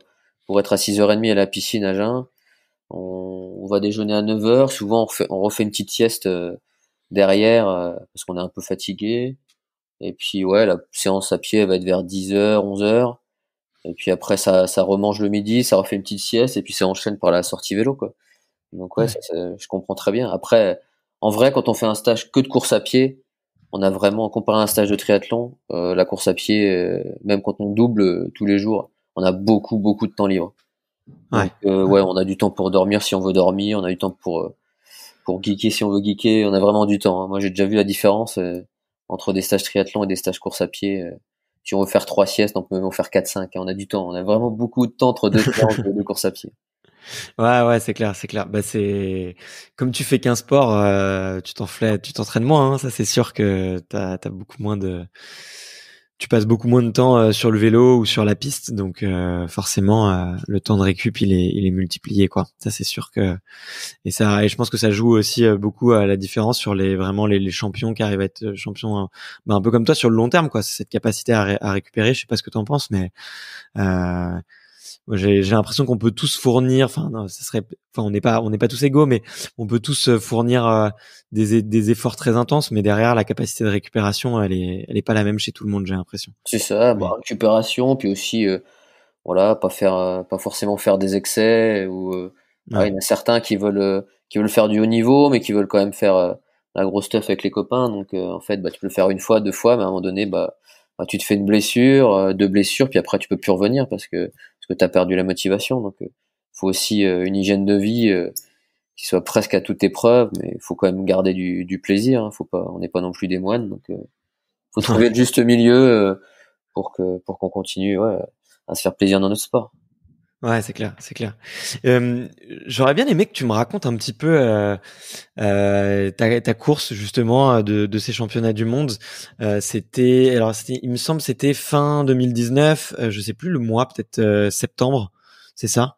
être à 6h30 à la piscine à jeun. On va déjeuner à 9 heures. Souvent, on refait une petite sieste derrière parce qu'on est un peu fatigué. Et puis, ouais, la séance à pied elle va être vers 10 heures, 11 heures. Et puis après, ça remange le midi, ça refait une petite sieste et puis ça enchaîne par la sortie vélo, quoi. Donc ouais, je comprends très bien. Après, en vrai, quand on fait un stage que de course à pied, on a vraiment, comparé à un stage de triathlon, la course à pied, même quand on double tous les jours, on a beaucoup, beaucoup de temps libre. Donc ouais, on a du temps pour dormir si on veut dormir, on a du temps pour geeker si on veut geeker, on a vraiment du temps, hein. Moi, j'ai déjà vu la différence entre des stages triathlon et des stages course à pied. Si on veut faire 3 siestes, on peut même en faire 4-5, hein. On a du temps, on a vraiment beaucoup de temps entre deux séances de course à pied. Ouais, c'est clair, c'est clair. Bah, c'est comme tu fais qu'un sport, tu t'entraînes moins, hein. Ça, c'est sûr que t'as beaucoup moins tu passes beaucoup moins de temps sur le vélo ou sur la piste, donc forcément, le temps de récup, il est multiplié, quoi. Ça, c'est sûr que et je pense que ça joue aussi beaucoup à la différence sur les champions qui arrivent à être champions, bah, un peu comme toi sur le long terme, quoi. C'est cette capacité à récupérer. Je sais pas ce que t'en penses, mais euh, moi, j'ai l'impression qu'on peut tous fournir, enfin non, on n'est pas tous égaux, mais on peut tous fournir des efforts très intenses, mais derrière la capacité de récupération, elle est pas la même chez tout le monde, j'ai l'impression. C'est ça, bah, Mais récupération, puis aussi, voilà, pas forcément faire des excès ou ouais, il y en ouais, a certains qui veulent faire du haut niveau, mais qui veulent quand même faire la grosse stuff avec les copains. Donc en fait, bah, tu peux le faire une fois, deux fois, mais à un moment donné, bah, tu te fais une blessure, deux blessures, puis après tu peux plus revenir parce que t'as perdu la motivation. Donc faut aussi une hygiène de vie qui soit presque à toute épreuve, mais il faut quand même garder du plaisir. Hein. Faut pas, on n'est pas non plus des moines, donc faut trouver le juste milieu pour qu'on continue, ouais, à se faire plaisir dans notre sport. ouais, c'est clair, c'est clair. Euh, J'aurais bien aimé que tu me racontes un petit peu ta course justement de ces championnats du monde. Il me semble, c'était fin 2019. Je sais plus le mois, peut-être septembre. C'est ça?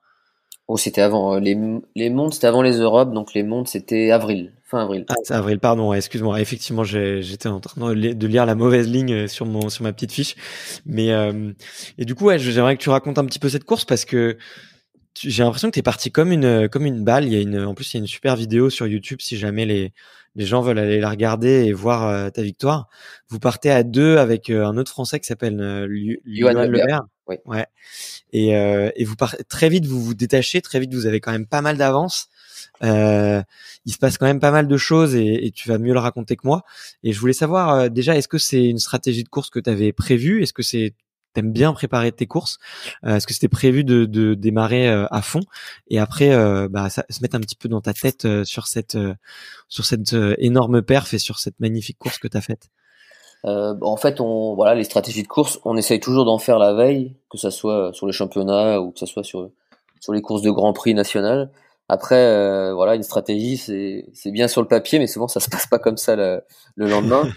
Oh, c'était avant les mondes, c'était avant les Europes, donc les mondes c'était avril, fin avril. Ah, c'est avril, pardon, ouais, excuse-moi. Effectivement, j'étais en train de lire la mauvaise ligne sur ma petite fiche. Mais et du coup, ouais, j'aimerais que tu racontes un petit peu cette course parce que j'ai l'impression que t'es parti comme une balle. En plus, il y a une super vidéo sur YouTube si jamais les gens veulent aller la regarder et voir ta victoire. Vous partez à deux avec un autre Français qui s'appelle Johan Johan Lebert, Lebert. oui. Ouais. Et vous partez très vite, vous vous détachez très vite. Vous avez quand même pas mal d'avance. Il se passe quand même pas mal de choses et tu vas mieux le raconter que moi. Et je voulais savoir déjà, est-ce que c'est une stratégie de course que tu avais prévue? Est-ce que t'aimes bien préparer tes courses? Est-ce que c'était prévu de démarrer à fond et après se mettre un petit peu dans ta tête sur cette énorme perf et sur cette magnifique course que t'as faite? En fait, voilà, les stratégies de course, on essaye toujours d'en faire la veille, que ça soit sur les championnats ou que ça soit sur les courses de Grand Prix national. Après, voilà, une stratégie, c'est bien sur le papier, mais souvent ça se passe pas comme ça le lendemain.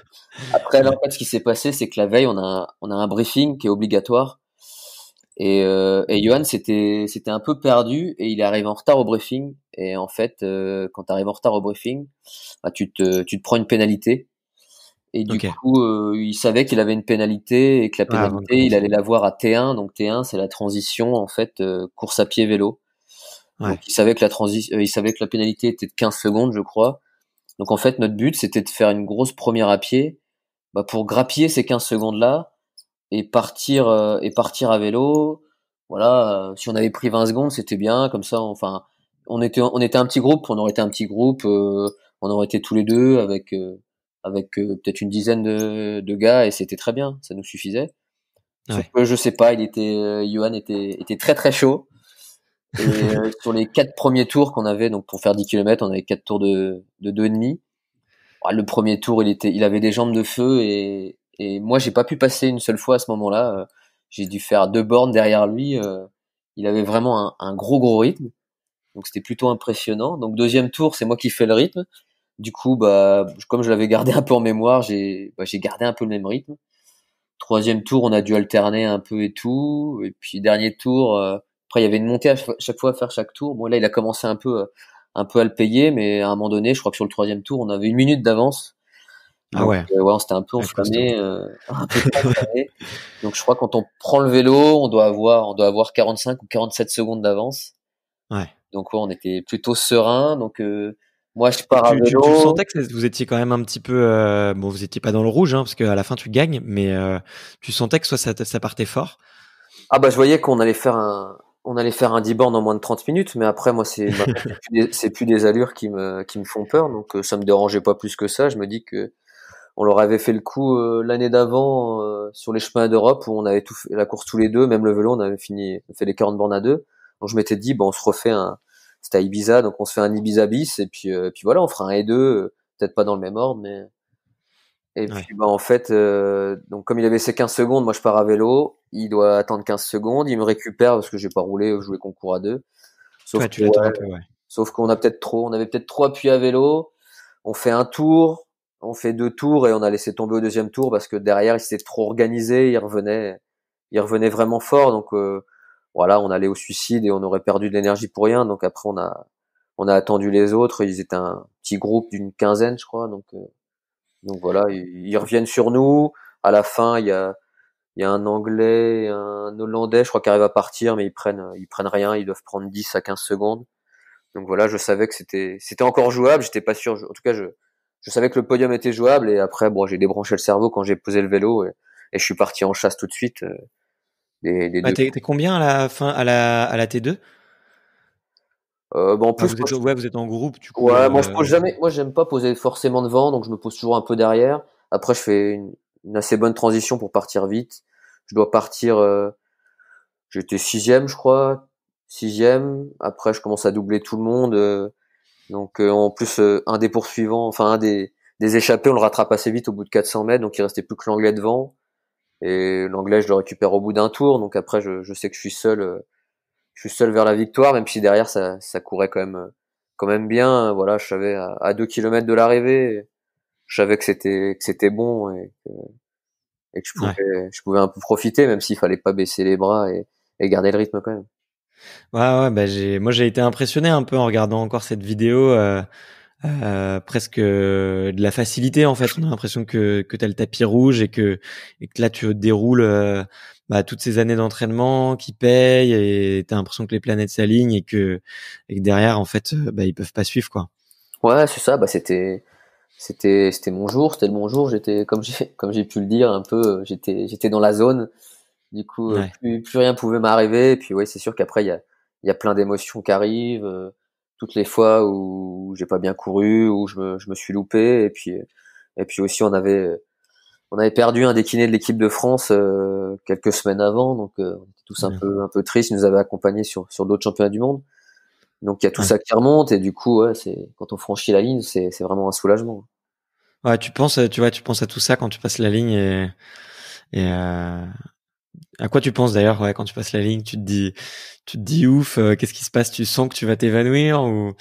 Après, là, en fait, ce qui s'est passé, c'est que la veille, on a un briefing qui est obligatoire. Et Johan c'était un peu perdu et il est arrivé en retard au briefing. Et en fait, quand tu arrives en retard au briefing, bah, tu te prends une pénalité. Et du Ok. coup, il savait qu'il avait une pénalité et que la Ouais, avant de pénalité, il commencer. allait la voir à T1. Donc T1, c'est la transition en fait course à pied vélo. Donc Ouais. il savait que la pénalité était de 15 secondes, je crois. Donc en fait, notre but, c'était de faire une grosse première à pied, bah, pour grappiller ces 15 secondes-là et partir à vélo. Voilà, si on avait pris 20 secondes, c'était bien. Comme ça, enfin, on était un petit groupe. On aurait été un petit groupe. On aurait été tous les deux avec peut-être une dizaine de gars et c'était très bien. Ça nous suffisait. Sauf Ouais. que je sais pas, Johan était très très chaud. Et sur les 4 premiers tours qu'on avait, donc pour faire 10 km, on avait 4 tours de 2,5. Ah, le premier tour, il avait des jambes de feu et moi, j'ai pas pu passer une seule fois à ce moment-là. J'ai dû faire 2 bornes derrière lui. Il avait vraiment un gros gros rythme, donc c'était plutôt impressionnant. Donc deuxième tour, c'est moi qui fais le rythme. Du coup, bah, comme je l'avais gardé un peu en mémoire, j'ai gardé un peu le même rythme. Troisième tour, on a dû alterner un peu et tout. Et puis dernier tour, après il y avait une montée à chaque fois à faire chaque tour. Bon là, il a commencé un peu à le payer, mais à un moment donné, je crois que sur le troisième tour, on avait 1 minute d'avance. Ah Donc ouais. ouais, on s'était un peu Ouais, costaud. enflammé, un peu trop enflammé. Donc je crois que quand on prend le vélo, on doit avoir 45 ou 47 secondes d'avance. Ouais. Donc ouais, on était plutôt serein. Donc moi, je Et pars à tu le vélo. sentais que vous étiez quand même un petit peu bon, vous étiez pas dans le rouge, hein, parce qu'à la fin tu gagnes, mais tu sentais que soit ça partait fort. Ah bah je voyais qu'on allait faire un on allait faire un 10 bornes en moins de 30 minutes, mais après, moi, maintenant, c'est plus des allures qui me font peur, donc ça me dérangeait pas plus que ça. Je me dis que on leur avait fait le coup l'année d'avant sur les chemins d'Europe où on avait tout fait, la course tous les deux, même le vélo, on fait les 40 bornes à deux. Donc je m'étais dit, bon, on se refait c'était à Ibiza, donc on se fait un Ibiza bis, et puis voilà, on fera un et deux, peut-être pas dans le même ordre, mais et Ouais. puis bah en fait, donc comme il avait ses 15 secondes, moi je pars à vélo, il doit attendre 15 secondes, il me récupère parce que j'ai pas roulé, je voulais qu'on court à deux. Sauf Ouais, que tu l'attends un peu, ouais. sauf on avait peut-être trop appuyé à vélo. On fait un tour, on fait deux tours et on a laissé tomber au deuxième tour parce que derrière il s'était trop organisé, il revenait vraiment fort. Donc voilà, on allait au suicide et on aurait perdu de l'énergie pour rien. Donc après on a attendu les autres. Ils étaient un petit groupe d'une quinzaine, je crois. Donc voilà, ils reviennent sur nous. À la fin, il y a un Anglais, et un Hollandais, je crois, qui arrivent à partir, mais ils prennent rien. Ils doivent prendre 10 à 15 secondes. Donc voilà, je savais que c'était encore jouable. J'étais pas sûr. En tout cas, je savais que le podium était jouable. Et après, bon, j'ai débranché le cerveau quand j'ai posé le vélo et je suis parti en chasse tout de suite. Les Ouais, deux. t'es combien à la fin, à la T2? Bah, en Ah, plus, moi, vous êtes en groupe, du coup. ouais, moi je pose jamais. Moi, j'aime pas poser forcément devant, donc je me pose toujours un peu derrière. Après, je fais une assez bonne transition pour partir vite. Je dois partir. J'étais sixième, je crois, sixième. Après, je commence à doubler tout le monde. Donc en plus un des poursuivants, enfin des échappés, on le rattrape assez vite au bout de 400 mètres, donc il restait plus que l'anglais devant. Et l'anglais, je le récupère au bout d'un tour, donc après je sais que je suis seul vers la victoire, même si derrière ça courait quand même bien. Voilà, je savais à 2 kilomètres de l'arrivée, je savais que c'était bon et que Ouais. je pouvais un peu profiter, même s'il fallait pas baisser les bras et garder le rythme quand même. Ouais, ouais, bah moi j'ai été impressionné un peu en regardant encore cette vidéo, presque de la facilité en fait. On a l'impression que t'as le tapis rouge et que là tu déroules bah, toutes ces années d'entraînement qui payent et t'as l'impression que les planètes s'alignent et que derrière en fait bah ils peuvent pas suivre quoi. Ouais, c'est ça. Bah c'était mon jour, c'était le bon jour. J'étais comme j'ai pu le dire un peu, j'étais dans la zone. Du coup, Ouais, plus rien pouvait m'arriver. Et puis ouais, c'est sûr qu'après il y a plein d'émotions qui arrivent. Toutes les fois où j'ai pas bien couru, où je me suis loupé. Et puis aussi on avait perdu un des kinés de l'équipe de France quelques semaines avant. Donc on était tous ouais, un peu tristes. Ils nous avaient accompagnés sur d'autres championnats du monde. Donc il y a tout ouais. ça qui remonte. Et du coup, ouais, c'est quand on franchit la ligne, c'est vraiment un soulagement. Ouais, tu vois, tu penses à tout ça quand tu passes la ligne et à quoi tu penses d'ailleurs ouais, quand tu passes la ligne, tu te dis ouf, qu'est-ce qui se passe? Tu sens que tu vas t'évanouir ou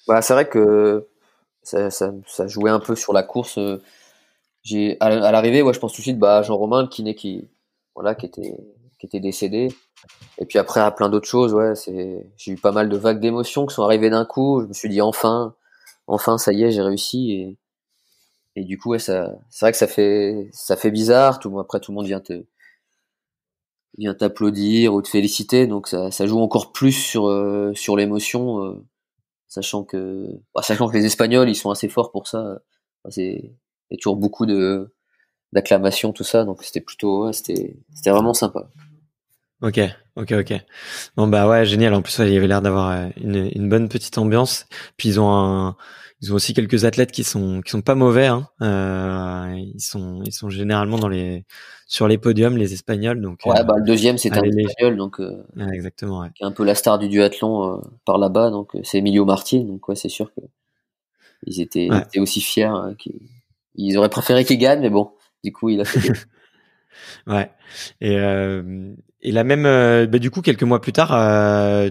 Bah, c'est vrai que ça jouait un peu sur la course. À l'arrivée, ouais, je pense tout de suite bah, à Jean-Romain, le kiné voilà, qui était décédé. Et puis après, à plein d'autres choses, ouais, j'ai eu pas mal de vagues d'émotions qui sont arrivées d'un coup. Je me suis dit enfin, ça y est, j'ai réussi. Et du coup, ouais, c'est vrai que ça fait bizarre. Après, tout le monde vient t'applaudir ou te féliciter. Donc ça joue encore plus sur l'émotion, sachant que les Espagnols, ils sont assez forts pour ça. Il y a toujours beaucoup d'acclamations, tout ça. Donc c'était plutôt, ouais, c'était vraiment sympa. OK, OK, OK. Bon bah ouais, génial. En plus, ouais, il y avait l'air d'avoir une bonne petite ambiance. Puis ils ont aussi quelques athlètes qui sont pas mauvais. Hein. Ils sont généralement sur les podiums, les Espagnols. Donc Ouais, bah le deuxième c'était un allez les. Espagnol, donc Ouais, exactement. Ouais. qui est un peu la star du duathlon par là-bas. Donc c'est Emilio Martin. Donc ouais, c'est sûr que ils Ouais. étaient aussi fiers. Ils auraient préféré qu'il gagne, mais bon, du coup il a fait. Ouais. Et la même, bah, du coup, quelques mois plus tard,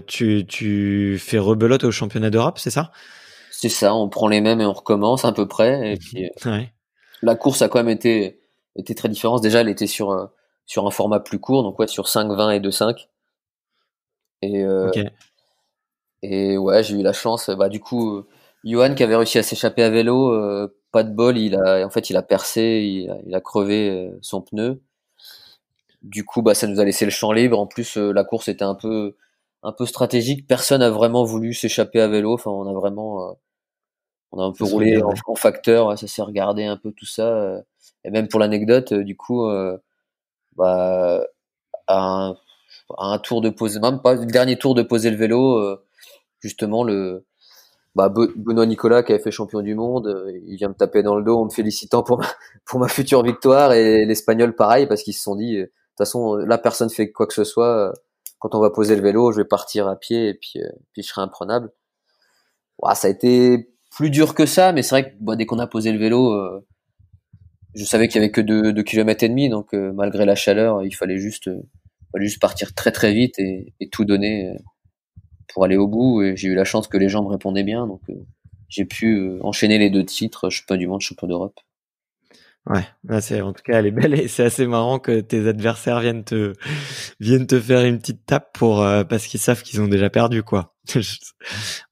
tu fais rebelote au championnat d'Europe, c'est ça? C'est ça, on prend les mêmes et on recommence à peu près. Et puis Ouais. la course a quand même été très différente. Déjà, elle était sur un format plus court, donc ouais, sur 5, 20 et 2,5. Et, Ok. et ouais, j'ai eu la chance. Bah, du coup, Johan qui avait réussi à s'échapper à vélo, pas de bol, en fait, il a percé, il a crevé son pneu. Du coup, bah, ça nous a laissé le champ libre. En plus, la course était un peu stratégique. Personne n'a vraiment voulu s'échapper à vélo. Enfin, on a un peu Ça se roulé regardait. en facteur. Ouais, ça s'est regardé un peu tout ça. Et même pour l'anecdote, du coup, bah, à un tour de poser, même pas le dernier tour de poser le vélo, justement Benoît Nicolas qui avait fait champion du monde, il vient me taper dans le dos en me félicitant pour ma future victoire, et l'Espagnol pareil, parce qu'ils se sont dit, de toute façon là personne fait quoi que ce soit, quand on va poser le vélo, je vais partir à pied et puis je serai imprenable. Ouais, ça a été plus dur que ça, mais c'est vrai que dès qu'on a posé le vélo, je savais qu'il y avait que 2 km et demi, donc malgré la chaleur, il fallait juste partir très très vite et tout donner pour aller au bout. Et j'ai eu la chance que les gens me répondaient bien, donc j'ai pu enchaîner les 2 titres, champion du monde, champion d'Europe. Ouais, en tout cas, elle est belle et c'est assez marrant que tes adversaires viennent te faire une petite tape parce qu'ils savent qu'ils ont déjà perdu, quoi.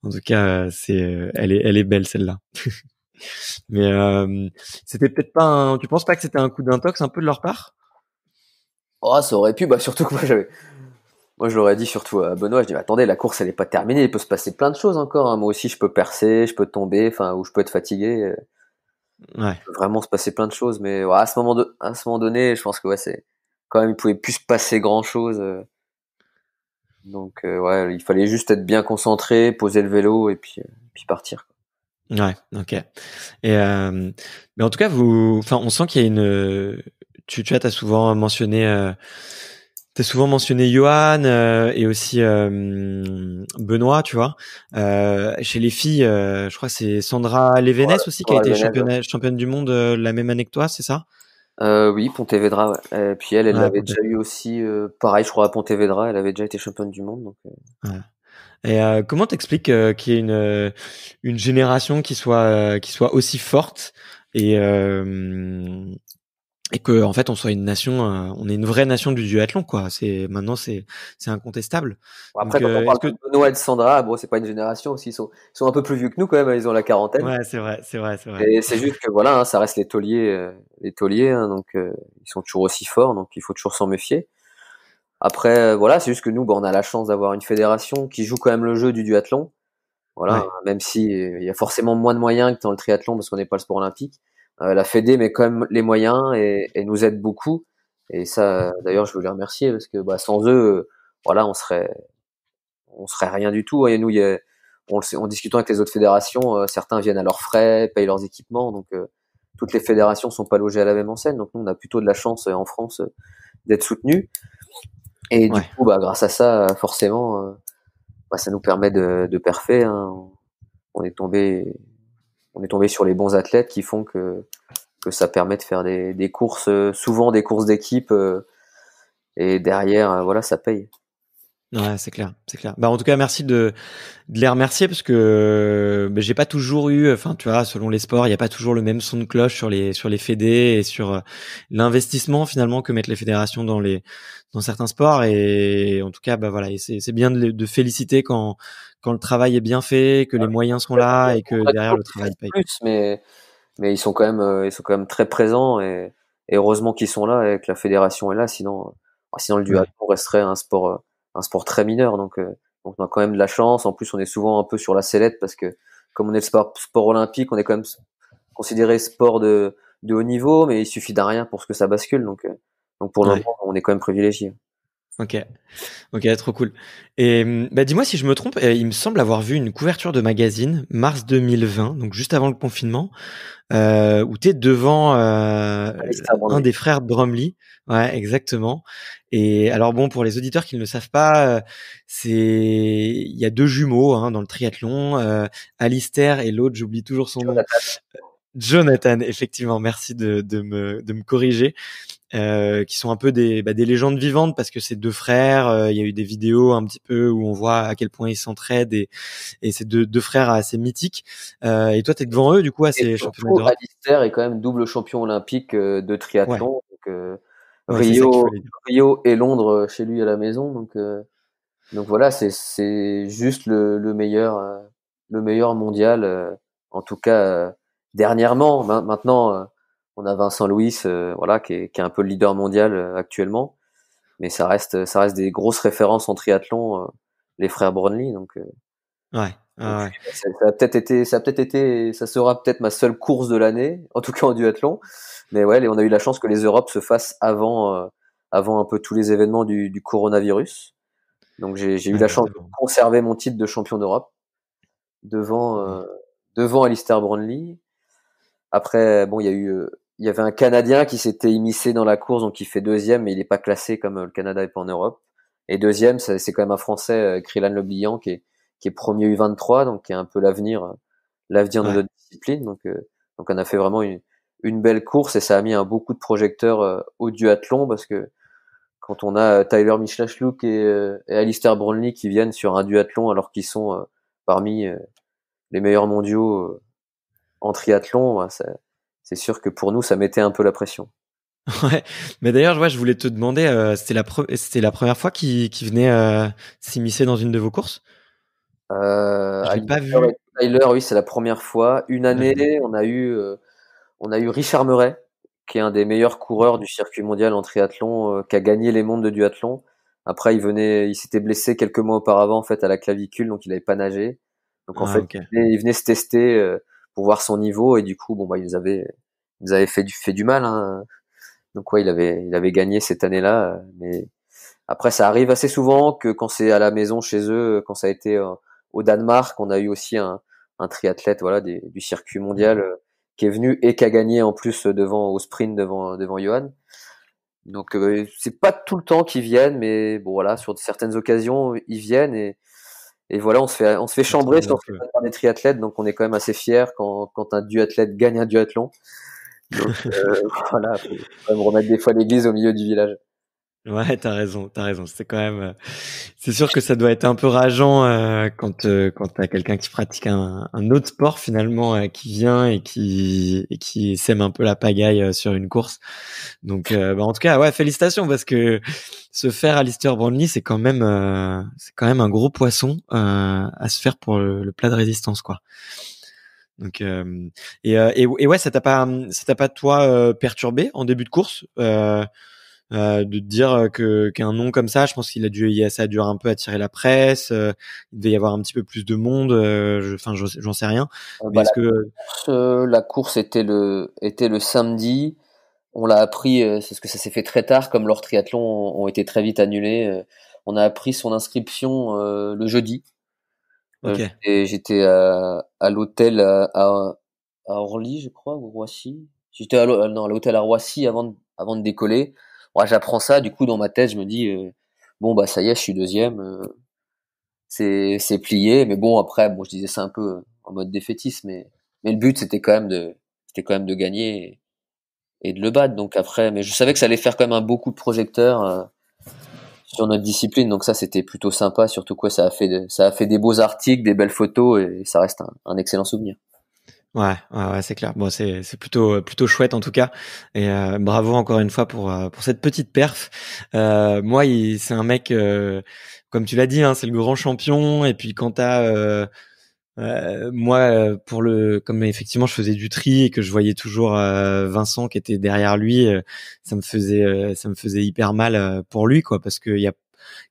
En tout cas, elle est belle celle-là. Mais c'était peut-être pas tu penses pas que c'était un coup d'intox un peu de leur part? Oh, ça aurait pu, surtout que moi je l'aurais dit surtout à Benoît, je dis attendez, la course elle est pas terminée, il peut se passer plein de choses encore, hein. Moi aussi je peux percer, je peux tomber, ou je peux être fatigué, Ouais. il peut vraiment se passer plein de choses, mais ouais, à ce moment donné, je pense que ouais, c'est quand même, il pouvait plus se passer grand chose, donc ouais, il fallait juste être bien concentré, poser le vélo et puis partir, quoi. Ouais, ok. Et mais en tout cas, on sent qu'il y a t'as souvent mentionné Johan et aussi Benoît, tu vois. Chez les filles, je crois que c'est Sandra Levenes aussi qui a Voilà, été Venez, ouais. championne du monde la même année que toi, c'est ça? Oui, Pontevedra, ouais. Et puis elle Ouais, l'avait déjà eu aussi, pareil, je crois à Pontevedra, elle avait déjà été championne du monde, donc. ouais. Et comment t'expliques qu'il y ait une génération qui soit aussi forte et et que en fait on soit une nation, on est une vraie nation du duathlon, quoi. C'est incontestable. Bon, Donc après, quand on parle est-ce que de Benoît et de Sandra, bon, c'est pas une génération aussi, ils sont un peu plus vieux que nous quand même, hein, ils ont la quarantaine. ouais, c'est vrai. Et c'est juste que voilà, hein, ça reste les tauliers, hein, donc ils sont toujours aussi forts, donc il faut toujours s'en méfier. Après, voilà, c'est juste que nous, on a la chance d'avoir une fédération qui joue quand même le jeu du duathlon. Voilà, hein, Ouais. même si il y a forcément moins de moyens que dans le triathlon parce qu'on n'est pas le sport olympique. La Fédé met quand même les moyens et nous aide beaucoup. Et ça, d'ailleurs, je veux les remercier parce que sans eux, voilà, on serait rien du tout. Et nous, on le sait, en discutant avec les autres fédérations, certains viennent à leurs frais, payent leurs équipements. Donc, toutes les fédérations sont pas logées à la même enseigne. Donc, nous, on a plutôt de la chance en France d'être soutenus. Et du Ouais. coup, grâce à ça, forcément, ça nous permet de perfer, hein. On est tombé, on est tombé sur les bons athlètes qui font que ça permet de faire des courses, souvent des courses d'équipe, et derrière, voilà, ça paye. Ouais, c'est clair, c'est clair. Bah, en tout cas, merci de les remercier parce que j'ai pas toujours eu, enfin, tu vois, selon les sports, il y a pas toujours le même son de cloche sur les fédés et sur l'investissement finalement que mettent les fédérations dans certains sports. Et en tout cas, bah voilà, et c'est bien de féliciter quand le travail est bien fait, que les moyens sont là et que derrière le travail paye, quoi. Plus, mais ils sont quand même très présents, et heureusement qu'ils sont là et que la fédération est là, sinon le Ouais, duathlon resterait un sport très mineur. Donc on a quand même de la chance. En plus, on est souvent un peu sur la sellette parce que comme on est le sport olympique, on est quand même considéré sport de haut niveau, mais il suffit d'un rien pour que ça bascule. Donc pour le ouais. moment, on est quand même privilégié. Ok. Ok, trop cool. Et bah dis-moi si je me trompe, il me semble avoir vu une couverture de magazine mars 2020, donc juste avant le confinement, où t'es devant Alistair un Brownlee. des frères Bromley. Ouais, exactement. Et alors bon, pour les auditeurs qui ne le savent pas, il y a deux jumeaux dans le triathlon, Alistair et l'autre, j'oublie toujours son nom. Jonathan, effectivement, merci de me corriger. Qui sont un peu des légendes vivantes parce que c'est deux frères. Il y a eu des vidéos un petit peu où on voit à quel point ils s'entraident et c'est deux frères assez mythiques. Et toi, t'es devant eux du coup à Et ces championnats surtout, d'Europe. Alistair est quand même double champion olympique de Ouais, triathlon. Donc, ouais, c'est ça qu'il Rio, fallait dire. Rio et Londres chez lui à la maison. Donc voilà, c'est juste le meilleur mondial. En tout cas, dernièrement. Maintenant, on a Vincent Louis, voilà, qui est un peu le leader mondial actuellement. Mais ça reste des grosses références en triathlon, les frères Brownlee. Ouais, Donc, ouais, ça sera peut-être ma seule course de l'année, en tout cas en duathlon. Mais ouais, on a eu la chance que les Europes se fassent avant un peu tous les événements du coronavirus. Donc j'ai eu la chance de conserver mon titre de champion d'Europe devant Alistair Brownlee. Après, bon, il y avait un Canadien qui s'était immiscé dans la course, donc il fait deuxième, mais il n'est pas classé comme le Canada est pas en Europe. Et deuxième, c'est quand même un Français, Krylan Leblian, qui est premier U23, donc qui est un peu l'avenir de notre discipline. Donc on a fait vraiment une belle course et ça a mis beaucoup de projecteurs au duathlon parce que quand on a Tyler Michalachlouk et Alistair Brownlee qui viennent sur un duathlon alors qu'ils sont parmi les meilleurs mondiaux en triathlon, bah, c'est sûr que pour nous, ça mettait un peu la pression. Ouais, mais d'ailleurs, je voulais te demander, c'était la première fois qu'il venait s'immiscer dans une de vos courses? Je l'ai pas vu. Tyler, oui, c'est la première fois. Une année, on a eu Richard Murray, qui est un des meilleurs coureurs du circuit mondial en triathlon, qui a gagné les mondes de duathlon. Après, il s'était blessé quelques mois auparavant, en fait, à la clavicule, donc il n'avait pas nagé. Donc, en fait, okay. il venait se tester pour voir son niveau, et du coup, bon, bah, il nous avait fait du mal, hein. Donc, ouais, il avait gagné cette année-là, mais après, ça arrive assez souvent que quand c'est à la maison chez eux, quand ça a été au Danemark, on a eu aussi un triathlète, voilà, du circuit mondial qui est venu et qui a gagné en plus au sprint devant Johan. Donc c'est pas tout le temps qu'ils viennent, mais bon voilà, sur certaines occasions ils viennent et voilà, on se fait chambrer sur par des triathlètes, donc on est quand même assez fiers quand un duathlète gagne un duathlon. Donc voilà, faut quand même remettre des fois l'église au milieu du village. Ouais, t'as raison. C'est quand même, c'est sûr que ça doit être un peu rageant quand t'as quelqu'un qui pratique un autre sport finalement qui vient et qui sème un peu la pagaille sur une course. Donc, en tout cas, ouais, félicitations parce que se faire Alistair Brownlee, c'est quand même un gros poisson à se faire pour le plat de résistance, quoi. Donc, et ouais, ça t'a pas toi perturbé en début de course? De te dire qu'un nom comme ça, je pense ça a dû un peu attirer la presse, il devait y avoir un petit peu plus de monde, j'en sais rien. Mais est-ce que la course était le samedi. On l'a appris, c'est parce que ça s'est fait très tard, comme leurs triathlons ont été très vite annulés. On a appris son inscription le jeudi. OK. J'étais à l'hôtel à Orly, je crois, ou Roissy. J'étais à l'hôtel à Roissy avant de décoller. Ouais, j'apprends ça, du coup dans ma tête je me dis bon bah ça y est, je suis deuxième, c'est plié. Mais bon après, bon je disais ça un peu en mode défaitiste, mais le but c'était quand même de gagner et de le battre. Donc après, mais je savais que ça allait faire quand même beaucoup de projecteurs sur notre discipline, donc ça c'était plutôt sympa. Surtout quoi, ça a fait des beaux articles, des belles photos et ça reste un excellent souvenir. Ouais, c'est clair. Bon, c'est plutôt chouette en tout cas. Et bravo encore une fois pour cette petite perf. Moi, c'est un mec comme tu l'as dit, hein, c'est le grand champion. Et puis quand t'as moi, comme effectivement je faisais du tri et que je voyais toujours Vincent qui était derrière lui, ça me faisait hyper mal pour lui, quoi, parce qu'il y a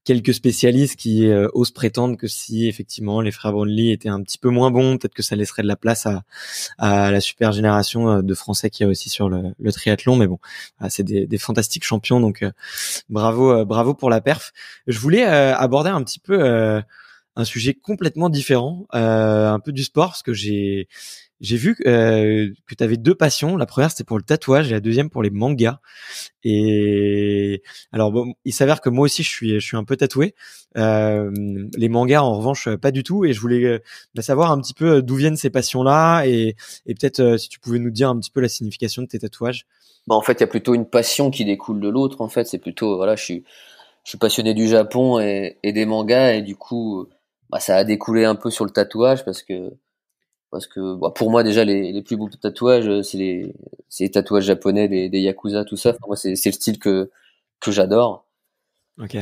quelques spécialistes qui osent prétendre que si effectivement les frères Brownlee étaient un petit peu moins bons, peut-être que ça laisserait de la place à la super génération de Français qu'il y a aussi sur le triathlon. Mais bon, c'est des fantastiques champions, donc bravo pour la perf. Je voulais aborder un petit peu un sujet complètement différent, un peu du sport, parce que j'ai vu que tu avais deux passions. La première, c'était pour le tatouage et la deuxième pour les mangas. Et alors bon, il s'avère que moi aussi je suis un peu tatoué. Les mangas en revanche pas du tout. Et je voulais savoir un petit peu d'où viennent ces passions-là et peut-être si tu pouvais nous dire un petit peu la signification de tes tatouages. Bah en fait, il y a plutôt une passion qui découle de l'autre. En fait, c'est plutôt voilà, je suis passionné du Japon et des mangas et du coup, bah ça a découlé un peu sur le tatouage parce que bah, pour moi déjà les plus beaux tatouages c'est les tatouages japonais des yakuza, tout ça. Enfin, moi c'est le style que j'adore. Ok.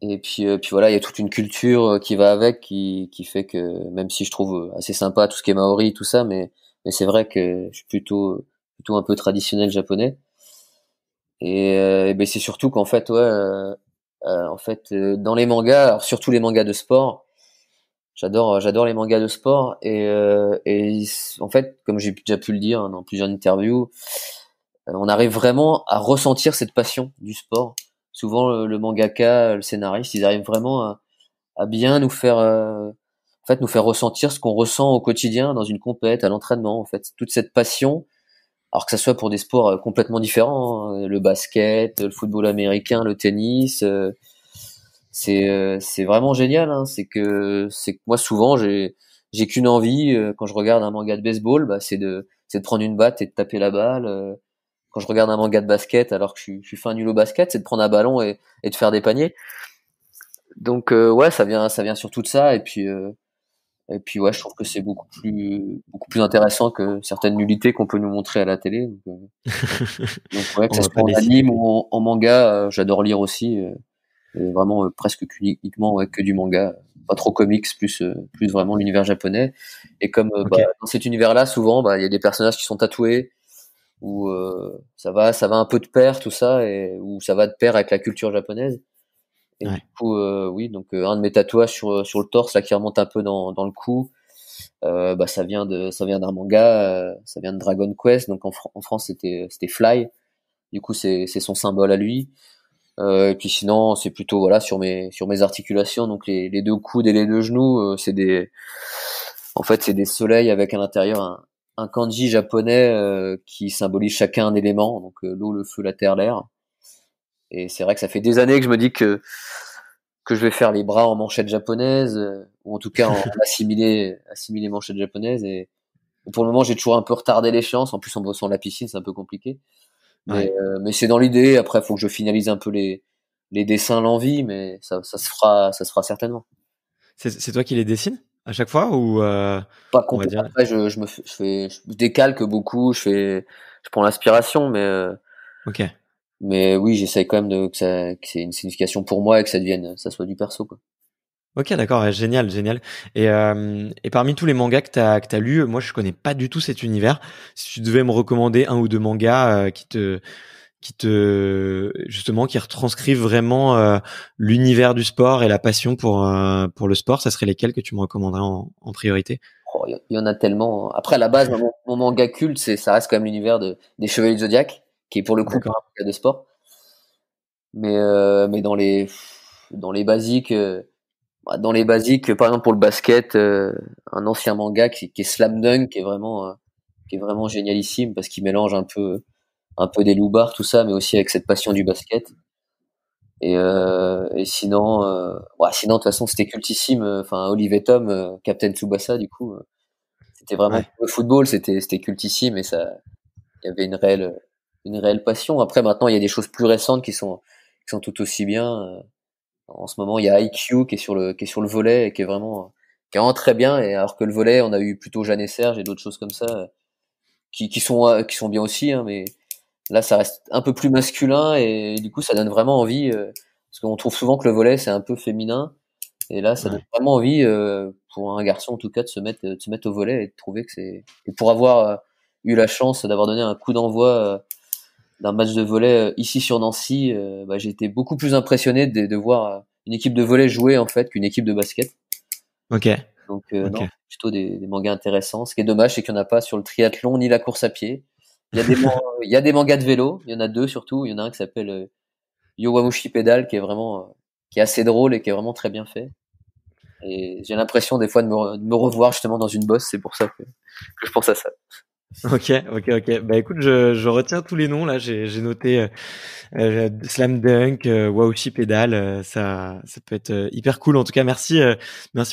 Et puis voilà, il y a toute une culture qui va avec qui fait que même si je trouve assez sympa tout ce qui est maori tout ça, mais c'est vrai que je suis plutôt un peu traditionnel japonais. Et ben c'est surtout qu'en fait ouais dans les mangas, alors surtout les mangas de sport, j'adore les mangas de sport en fait, comme j'ai déjà pu le dire dans plusieurs interviews, on arrive vraiment à ressentir cette passion du sport souvent le mangaka, le scénariste, ils arrivent vraiment à bien nous faire, en fait, nous faire ressentir ce qu'on ressent au quotidien dans une compète, à l'entraînement, en fait, toute cette passion. Alors que ça soit pour des sports complètement différents, hein, le basket, le football américain, le tennis, c'est vraiment génial. Hein. C'est que moi souvent j'ai qu'une envie quand je regarde un manga de baseball, bah, c'est de prendre une batte et de taper la balle. Quand je regarde un manga de basket, alors que je suis fin nul au basket, c'est de prendre un ballon et de faire des paniers. Donc ouais, ça vient surtout de ça. Et puis ouais, je trouve que c'est beaucoup plus intéressant que certaines nullités qu'on peut nous montrer à la télé. Donc ouais, que On ça va soit pas en les citer. anime ou en manga, j'adore lire aussi. Et vraiment presque uniquement ouais, que du manga, pas trop comics, plus vraiment l'univers japonais. Et comme bah, Ok. dans cet univers-là, souvent, bah il y a des personnages qui sont tatoués, où ça va un peu de pair tout ça, et où ça va de pair avec la culture japonaise. Et du Ouais. coup, oui, donc un de mes tatouages sur le torse là qui remonte un peu dans le cou, bah ça vient d'un manga, ça vient de Dragon Quest. Donc en France c'était Fly. Du coup c'est son symbole à lui. Et puis sinon c'est plutôt voilà sur mes articulations, donc les deux coudes et les deux genoux, c'est des soleils avec à l'intérieur un kanji japonais qui symbolise chacun un élément, donc l'eau, le feu, la terre, l'air. Et c'est vrai que ça fait des années que je me dis que je vais faire les bras en manchettes japonaises, ou en tout cas en assimilé manchettes japonaises. Et pour le moment, j'ai toujours un peu retardé l'échéance. En plus, en bossant à la piscine, c'est un peu compliqué. Mais, Ouais. mais c'est dans l'idée. Après, il faut que je finalise un peu les dessins, l'envie, mais ça se fera certainement. C'est toi qui les dessines à chaque fois ou Pas on va complet. dire. Après, je décalque beaucoup. Je prends l'inspiration, Ok. mais oui, j'essaye quand même que c'est une signification pour moi et que ça soit du perso, quoi. Ok, d'accord, ouais, génial, génial. Et parmi tous les mangas que t'as lus, moi je connais pas du tout cet univers. Si tu devais me recommander un ou deux mangas justement qui retranscrivent vraiment l'univers du sport et la passion pour le sport, ça serait lesquels que tu me recommanderais en priorité? Oh, il y en a tellement. Après, à la base, mon manga culte, ça reste quand même l'univers des Chevaliers du Zodiac, qui est pour le coup pas D'accord. un manga de sport. Mais dans les basiques, par exemple pour le basket, un ancien manga qui est Slam Dunk, qui est vraiment génialissime parce qu'il mélange un peu des loupards, tout ça, mais aussi avec cette passion du basket. Et sinon, ouais, sinon de toute façon c'était cultissime. Enfin, Olive et Tom, Captain Tsubasa, du coup, c'était vraiment Ouais. pour le football, c'était cultissime, et ça, il y avait une réelle passion. Après, maintenant, il y a des choses plus récentes qui sont tout aussi bien. En ce moment, il y a IQ qui est sur le volley et qui est vraiment très bien. Et alors que le volley, on a eu plutôt Jeanne et Serge et d'autres choses comme ça, qui sont bien aussi, hein, mais là, ça reste un peu plus masculin, et du coup, ça donne vraiment envie, parce qu'on trouve souvent que le volley, c'est un peu féminin. Et là, ça donne Ouais. vraiment envie, pour un garçon en tout cas, de se mettre au volley et de trouver que et pour avoir eu la chance d'avoir donné un coup d'envoi d'un match de volley ici sur Nancy, bah, j'ai été beaucoup plus impressionné de voir une équipe de volley jouer en fait qu'une équipe de basket. Ok. Donc Ok. non, plutôt des mangas intéressants. Ce qui est dommage, c'est qu'il n'y en a pas sur le triathlon ni la course à pied. Il y a des mangas de vélo, il y en a deux surtout. Il y en a un qui s'appelle Yowamushi Pedal, qui est assez drôle et qui est vraiment très bien fait. Et j'ai l'impression des fois de me revoir justement dans une bosse, c'est pour ça que je pense à ça. Ok, ok, ok. Bah écoute, je retiens tous les noms là. J'ai noté Slam Dunk, Wauchi Pedal. Ça peut être hyper cool. En tout cas, merci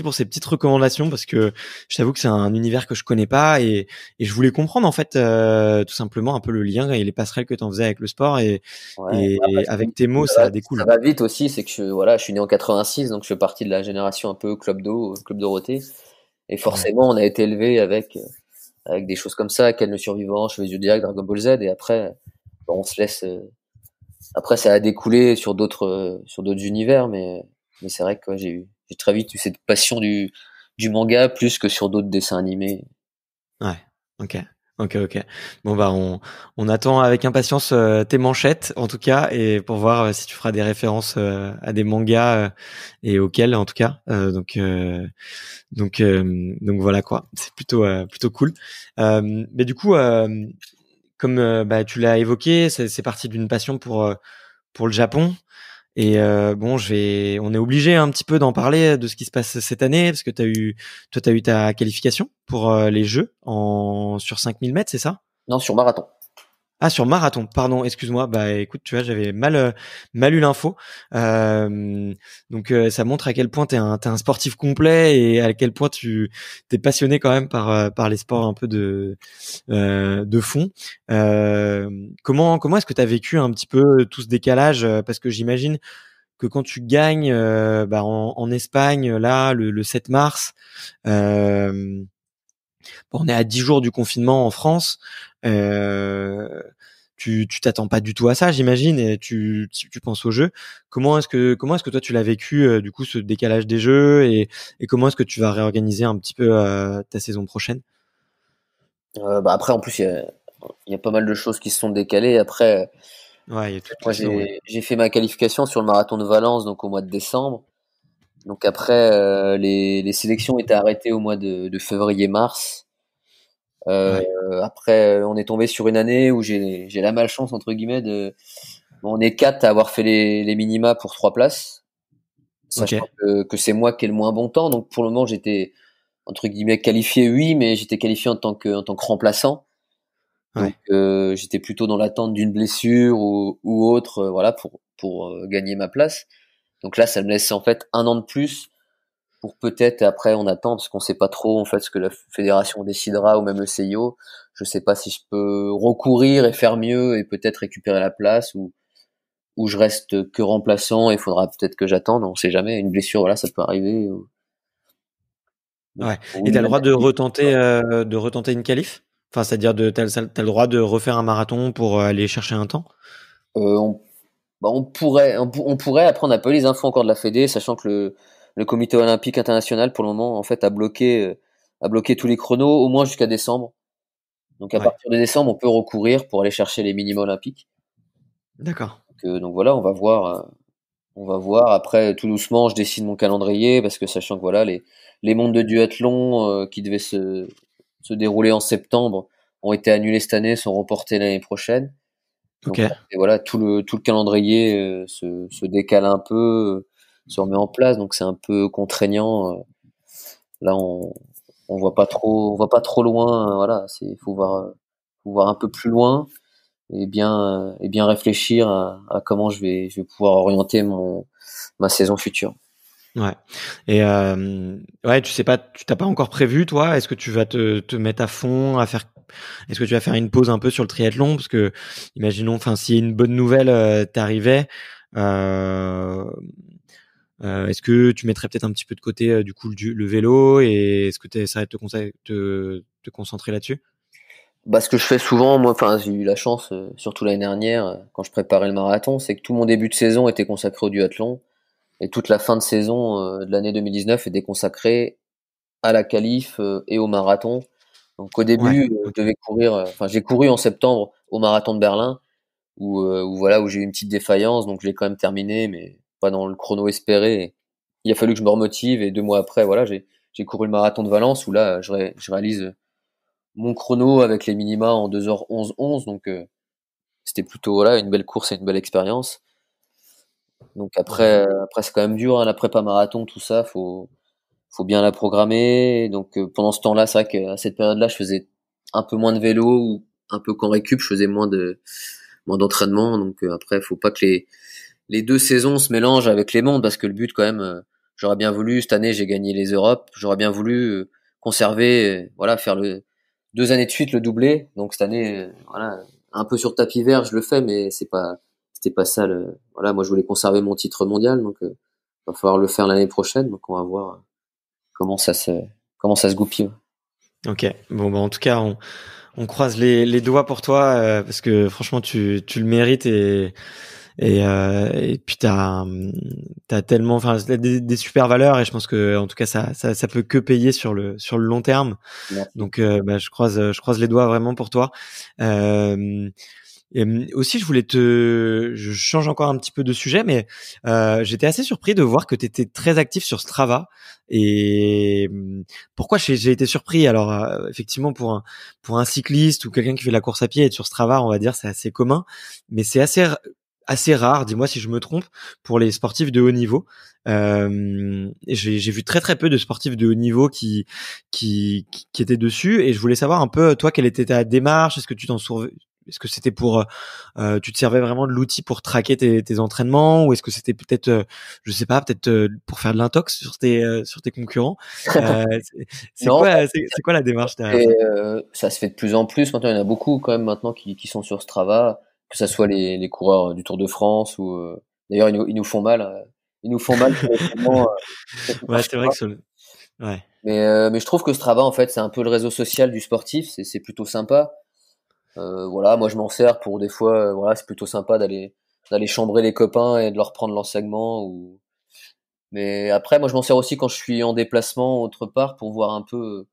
pour ces petites recommandations parce que je t'avoue que c'est un univers que je connais pas et je voulais comprendre en fait tout simplement un peu le lien et les passerelles que t'en faisais avec le sport Ouais, et avec tes mots, ça ça va, ça découle. va vite aussi, c'est que je suis né en 86, donc je fais partie de la génération un peu Club d'eau, Club Dorothée. Et Ouais, forcément, on a été élevé avec des choses comme ça, Ken le Survivant, Cheveux du Zodiac, Dragon Ball Z, et après, bon, on se laisse. Après, ça a découlé sur d'autres univers, mais c'est vrai que ouais, j'ai très vite eu cette passion du manga plus que sur d'autres dessins animés. ouais. Ok. Ok, ok. Bon bah on attend avec impatience tes manchettes en tout cas et pour voir si tu feras des références à des mangas et auxquels en tout cas. Donc voilà quoi. C'est plutôt cool. Mais du coup comme bah tu l'as évoqué, c'est parti d'une passion pour le Japon. Et bon, on est obligé un petit peu d'en parler de ce qui se passe cette année parce que t'as eu ta qualification pour les Jeux sur 5000 mètres, c'est ça? Non, sur marathon. Ah, sur marathon, pardon, excuse-moi. Bah écoute, tu vois, j'avais mal eu l'info. Donc ça montre à quel point t'es un sportif complet et à quel point t'es passionné quand même par les sports un peu de fond. Comment est-ce que t'as vécu un petit peu tout ce décalage? Parce que j'imagine que quand tu gagnes en Espagne là le 7 mars, euh, on est à 10 jours du confinement en France. Tu t'attends pas du tout à ça, j'imagine, et tu penses aux jeux. Comment est-ce que toi tu l'as vécu du coup ce décalage des jeux et comment est-ce que tu vas réorganiser un petit peu ta saison prochaine? Après, en plus, il y a pas mal de choses qui se sont décalées. Après, Ouais, il y a toute moi, la saison. Ouais. j'ai fait ma qualification sur le marathon de Valence, donc au mois de décembre. Donc après, les sélections étaient arrêtées au mois de février-mars. Euh, Ouais. Après, on est tombé sur une année où j'ai la malchance entre guillemets de, bon, on est quatre à avoir fait les minima pour 3 places, Ok. sachant que c'est moi qui ai le moins bon temps. Donc pour le moment, j'étais entre guillemets qualifié, oui, mais j'étais qualifié en tant que remplaçant. Donc Ouais. j'étais plutôt dans l'attente d'une blessure ou autre, voilà, pour gagner ma place. Donc là, ça me laisse en fait un an de plus pour peut-être, après on attend parce qu'on sait pas trop en fait ce que la fédération décidera ou même le CIO. Je sais pas si je peux recourir et faire mieux et peut-être récupérer la place ou je reste que remplaçant et il faudra peut-être que j'attende, on sait jamais, une blessure, voilà, ça peut arriver. Donc, Ouais. Et oui, t'as le droit de retenter une qualif? Enfin, c'est-à-dire t'as le droit de refaire un marathon pour aller chercher un temps? euh, on, on pourrait, après on n'a pas eu les infos encore de la Fédé, sachant que le comité olympique international pour le moment en fait a bloqué tous les chronos au moins jusqu'à décembre. Donc à Ouais. partir de décembre, on peut recourir pour aller chercher les minima olympiques. D'accord. Donc voilà, on va voir. Après, tout doucement, je dessine mon calendrier parce que sachant que voilà, les mondes de duathlon qui devaient se dérouler en septembre ont été annulés cette année, sont reportés l'année prochaine. Donc Ok. et voilà, tout le calendrier se décale un peu, se remet en place. Donc c'est un peu contraignant. Là, on voit pas trop loin. Voilà, faut voir un peu plus loin et bien réfléchir à comment je vais pouvoir orienter ma saison future. Ouais. Et ouais, tu sais pas, tu t'as pas encore prévu, toi? Est-ce que tu vas te mettre à fond à faire? Est-ce que tu vas faire une pause un peu sur le triathlon? Parce que, imaginons, enfin, si une bonne nouvelle t'arrivait, euh, est-ce que tu mettrais peut-être un petit peu de côté du coup le vélo et est-ce que tu essaierais de te concentrer là-dessus? Bah, ce que je fais souvent, moi, enfin, j'ai eu la chance, surtout l'année dernière, quand je préparais le marathon, c'est que tout mon début de saison était consacré au duathlon et toute la fin de saison de l'année 2019 était consacrée à la qualif et au marathon. Donc au Ouais. début, Ok. je devais courir, enfin j'ai couru en septembre au marathon de Berlin où j'ai eu une petite défaillance, donc je l'ai quand même terminé, mais pas dans le chrono espéré. Et il a fallu que je me remotive et 2 mois après, voilà, j'ai couru le marathon de Valence où là, je réalise mon chrono avec les minima en 2h11 donc c'était plutôt voilà une belle course et une belle expérience. Donc Ouais. après c'est quand même dur, hein, la prépa marathon, tout ça, faut bien la programmer. Donc pendant ce temps-là, c'est vrai qu'à cette période-là, je faisais un peu moins de vélo ou un peu qu'en récup, je faisais moins d'entraînement. Donc après, faut pas que les deux saisons se mélangent avec les mondes parce que le but quand même, j'aurais bien voulu cette année, j'ai gagné les Europes, j'aurais bien voulu conserver, voilà, faire le 2 années de suite le doublé. Donc cette année, voilà, un peu sur tapis vert, je le fais, mais c'était pas ça voilà, moi je voulais conserver mon titre mondial, donc va falloir le faire l'année prochaine. Donc on va voir comment ça se comment ça se goupille. Ok. Bon, bah, en tout cas, on croise les doigts pour toi parce que franchement, tu le mérites et puis t'as tellement, enfin, t'as des super valeurs et je pense que en tout cas ça peut que payer sur le long terme. Merci. Donc bah, je croise les doigts vraiment pour toi. Euh, et aussi je change encore un petit peu de sujet, mais j'étais assez surpris de voir que tu étais très actif sur Strava. Et pourquoi j'ai été surpris? Alors effectivement pour un cycliste ou quelqu'un qui fait de la course à pied, être sur Strava, on va dire c'est assez commun, mais c'est assez assez rare, dis-moi si je me trompe, pour les sportifs de haut niveau. J'ai vu très très peu de sportifs de haut niveau qui étaient dessus, et je voulais savoir un peu toi quelle était ta démarche. Est-ce que tu t'en souvenais? Est-ce que c'était pour tu te servais vraiment de l'outil pour traquer tes entraînements, ou est-ce que c'était peut-être je sais pas, peut-être pour faire de l'intox sur tes concurrents? Non, C'est quoi la démarche derrière et ça? ça se fait de plus en plus. Maintenant, il y en a beaucoup quand même maintenant qui sont sur Strava, que ça soit les coureurs du Tour de France ou d'ailleurs ils nous font mal. Ils nous font mal sur l'entraînement, Ouais, c'est vrai que ouais. mais je trouve que Strava en fait c'est un peu le réseau social du sportif. C'est plutôt sympa. Voilà, moi je m'en sers pour des fois. Voilà, c'est plutôt sympa d'aller chambrer les copains et de leur prendre l'enseignement. Mais après, moi je m'en sers aussi quand je suis en déplacement autre part pour voir un peu